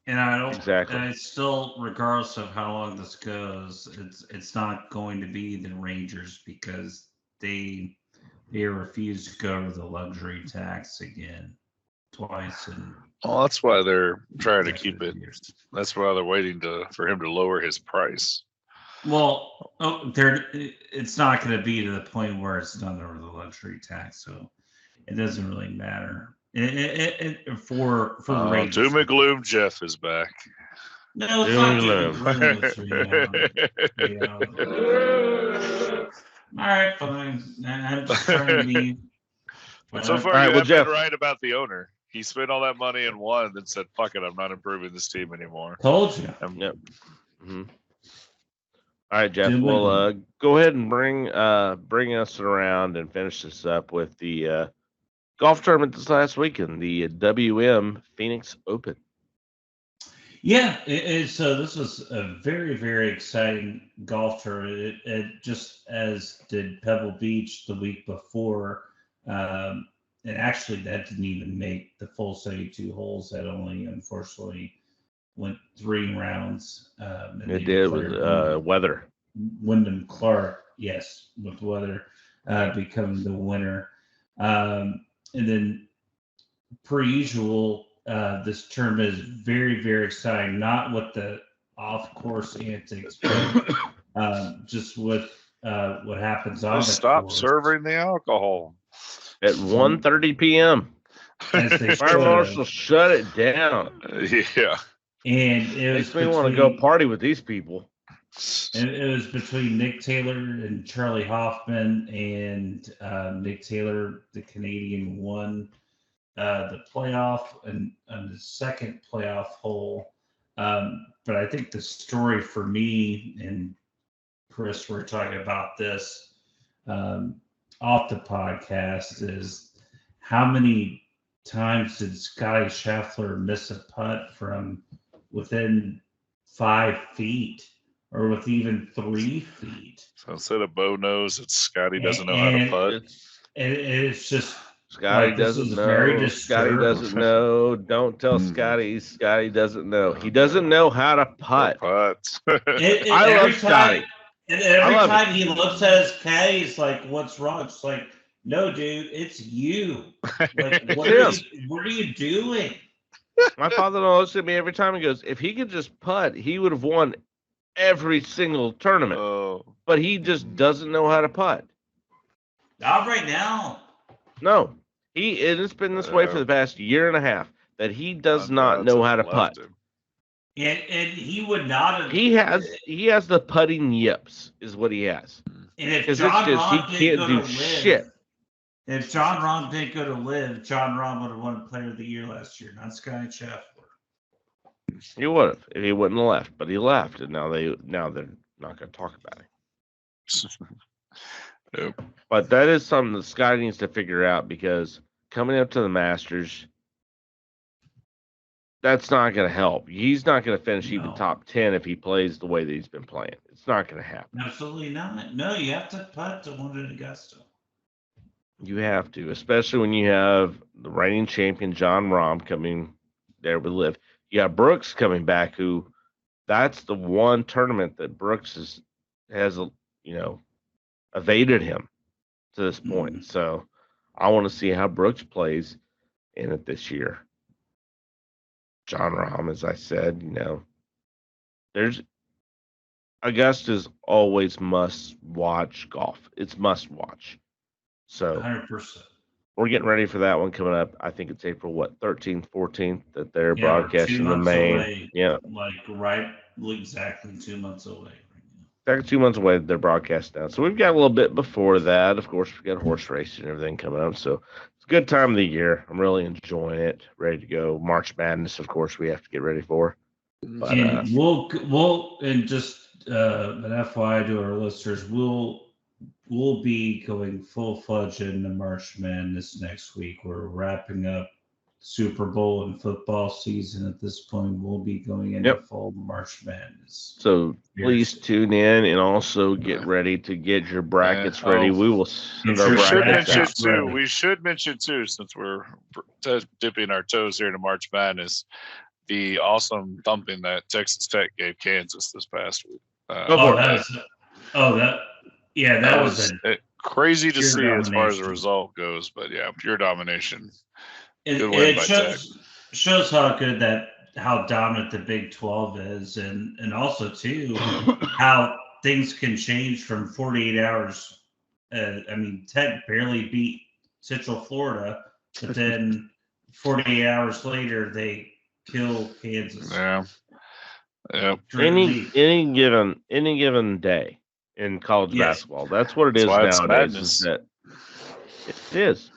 And I don't.
Exactly.
And it's still, regardless of how long this goes, it's not going to be the Rangers because they refuse to go over the luxury tax again twice in
Well, that's why they're trying to keep it.
years.
That's why they're waiting for him to lower his price.
Well, it's not going to be to the point where it's done over the luxury tax, so it doesn't really matter. For the Rangers.
Doom and Gloom Jeff is back.
No, it's
Doom
not
and
doom and gloom. It's, all right, fine. I'm just trying to be.
But so far,
All right,
you
well,
have
Jeff-
been right about the owner. He spent all that money and won, and then said, "Fuck it, I'm not improving this team anymore."
Told you.
Yep. Mhm. All right, Jeff.
Doom and
We'll go ahead and bring us around and finish this up with the golf tournament this last weekend, the WM Phoenix Open.
Yeah, so this was a very, very exciting golf tournament. It just as did Pebble Beach the week before. And actually, that didn't even make the full 72 holes. That only, unfortunately, went 3 rounds. And they
It did with
declared
weather.
Wyndham Clark, yes, with weather becoming the winner. And then per usual, this tournament is very, very exciting. Not with the off-course antics, but just with what happens on
Just
the
stop
course.
serving the alcohol.
At 1:30 p.m.
As they
Fire
should.
marshal shut it down.
Yeah.
And it was
Makes me want to go
between-
party with these people.
It was between Nick Taylor and Charlie Hoffman, and Nick Taylor, the Canadian, won the playoff and the second playoff hole. But I think the story for me, and Chris, we're talking about this off the podcast, is how many times did Scotty Scheffler miss a putt from within 5 feet? Or with even 3 feet.
So instead of Bo knows, it's Scotty doesn't know how to putt.
And it's just
Scotty
Like, this
doesn't
is very
know. Scotty
disturbing.
doesn't know. Don't tell Scotty. Scotty doesn't know. He doesn't know how to putt.
Putts.
and
I
every
love Scotty.
time, and every
I love
time he looks at his caddy, he's like, "What's wrong?" It's like, "No, dude, it's you. Like, what are you doing?"
My father-in-law looks at me every time and goes, if he could just putt, he would have won every single tournament.
Oh,
But he just doesn't know how to putt.
Not right now.
No. It's been this way for the past year and a half that he does
my
not
dad's
know how to
left
putt.
him.
And he would not have.
He has the putting yips, is what he has.
And if
Because
John
it's just he
Rahm didn't
can't
go
do
to Live,
shit.
If John Rahm didn't go to Live, John Rahm would have won Player of the Year last year, not Scotty Scheffler.
He would have if he wouldn't have left, but he left, and now they're not going to talk about it.
Nope.
But that is something that Scotty needs to figure out, because coming up to the Masters, that's not going to help. He's not going to finish even
No.
top 10 if he plays the way that he's been playing. It's not going to happen.
Absolutely not. No, you have to putt to win at Augusta.
You have to, especially when you have the reigning champion John Rahm coming there with Live. You have Brooks coming back, who that's the one tournament that Brooks has evaded him to this point.
Mhm.
So I want to see how Brooks plays in it this year. John Rahm, as I said, there's Augusta's always must watch golf. It's must watch. So
100%.
we're getting ready for that one coming up. I think it's April 13th, 14th that they're
Yeah, we're 2
broadcasting the
months
main.
away.
Yeah,
Exactly 2 months away. Right now.
exactly 2 months away they're broadcasting now. So we've got a little bit before that. Of course, we've got horse racing and everything coming up. So it's a good time of the year. I'm really enjoying it. Ready to go. March Madness, of course, we have to get ready for. But
And we'll and just an FYI to our listeners, we'll be going full-fledged into March Madness next week. We're wrapping up Super Bowl and football season at this point. We'll be going into
Yep.
full March Madness.
so please tune in and also get ready to get your brackets
Yeah.
ready.
Oh.
We will send
Get
our
your
We should
brackets
mention
out.
too.
Right.
We should mention too, since we're dipping our toes here into March Madness, the awesome thumping that Texas Tech gave Kansas this past week.
Go for it.
That was
crazy to
pure
see as far as the
domination.
result goes, but yeah, pure domination.
It,
Good win
it
by
shows how good how dominant the Big 12 is, and also too how things can change from 48 hours. Tech barely beat Central Florida, but then 48 hours later they kill Kansas.
Yeah. Yeah.
Any given day in college
Yes.
basketball. That's what it is
That's why it's
nowadays.
madness.
Is that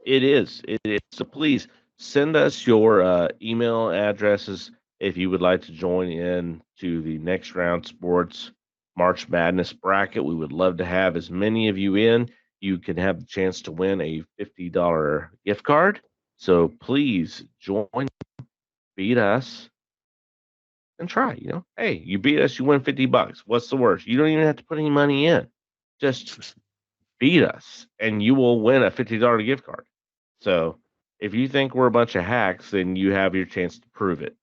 it is. So please send us your email addresses if you would like to join in to the Next Round Sports March Madness bracket. We would love to have as many of you in. You can have the chance to win a $50 gift card. So please join, beat us, and try. Hey, you beat us, you win $50. What's the worst? You don't even have to put any money in. Just beat us, and you will win a $50 gift card. So if you think we're a bunch of hacks, then you have your chance to prove it.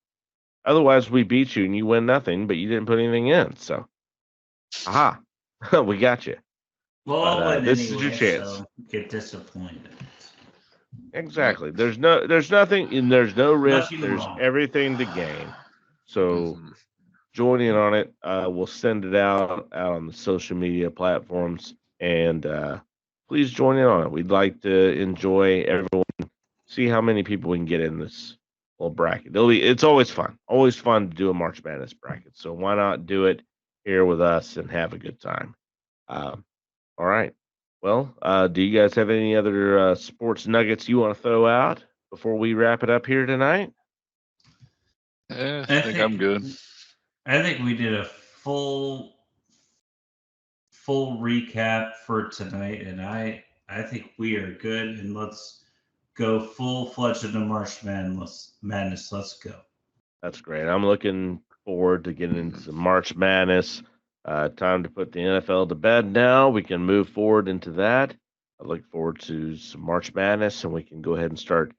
Otherwise, we beat you and you win nothing, but you didn't put anything in. So, aha, we got you.
Well,
But,
I'll win
this is
anyway,
your chance.
so get disappointed.
Exactly. There's nothing, and there's no risk.
Nothing
There's
wrong.
everything to gain. So
Mhm.
join in on it. We'll send it out on the social media platforms, and please join in on it. We'd like to enjoy everyone, see how many people we can get in this little bracket. It's always fun to do a March Madness bracket. So why not do it here with us and have a good time? All right. Well, do you guys have any other sports nuggets you want to throw out before we wrap it up here tonight?
Yeah, I think I'm good.
I think we did a full recap for tonight, and I think we are good. And let's go full fledged into March Madness. Let's go.
That's great. I'm looking forward to getting into some March Madness. Time to put the NFL to bed now. We can move forward into that. I look forward to some March Madness, and we can go ahead and start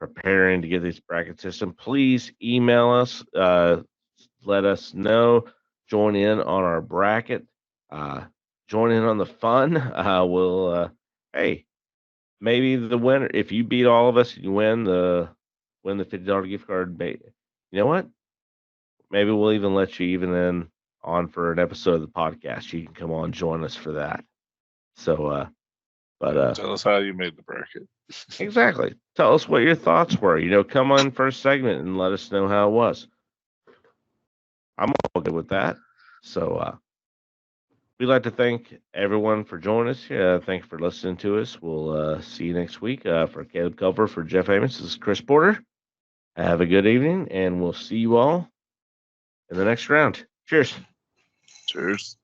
preparing to get these bracket system. Please email us. Let us know. Join in on our bracket. Join in on the fun. Hey, maybe the winner. If you beat all of us, you win the $50 gift card. You know what? Maybe we'll even let you even in on for an episode of the podcast. You can come on, join us for that. So,
Tell us how you made the bracket.
exactly. Tell us what your thoughts were. Come on first segment and let us know how it was. I'm all good with that. So, we'd like to thank everyone for joining us. Thank you for listening to us. We'll see you next week. For Caleb Culver, for Jeff Amos, this is Chris Porter. Have a good evening, and we'll see you all in the next round. Cheers.
Cheers.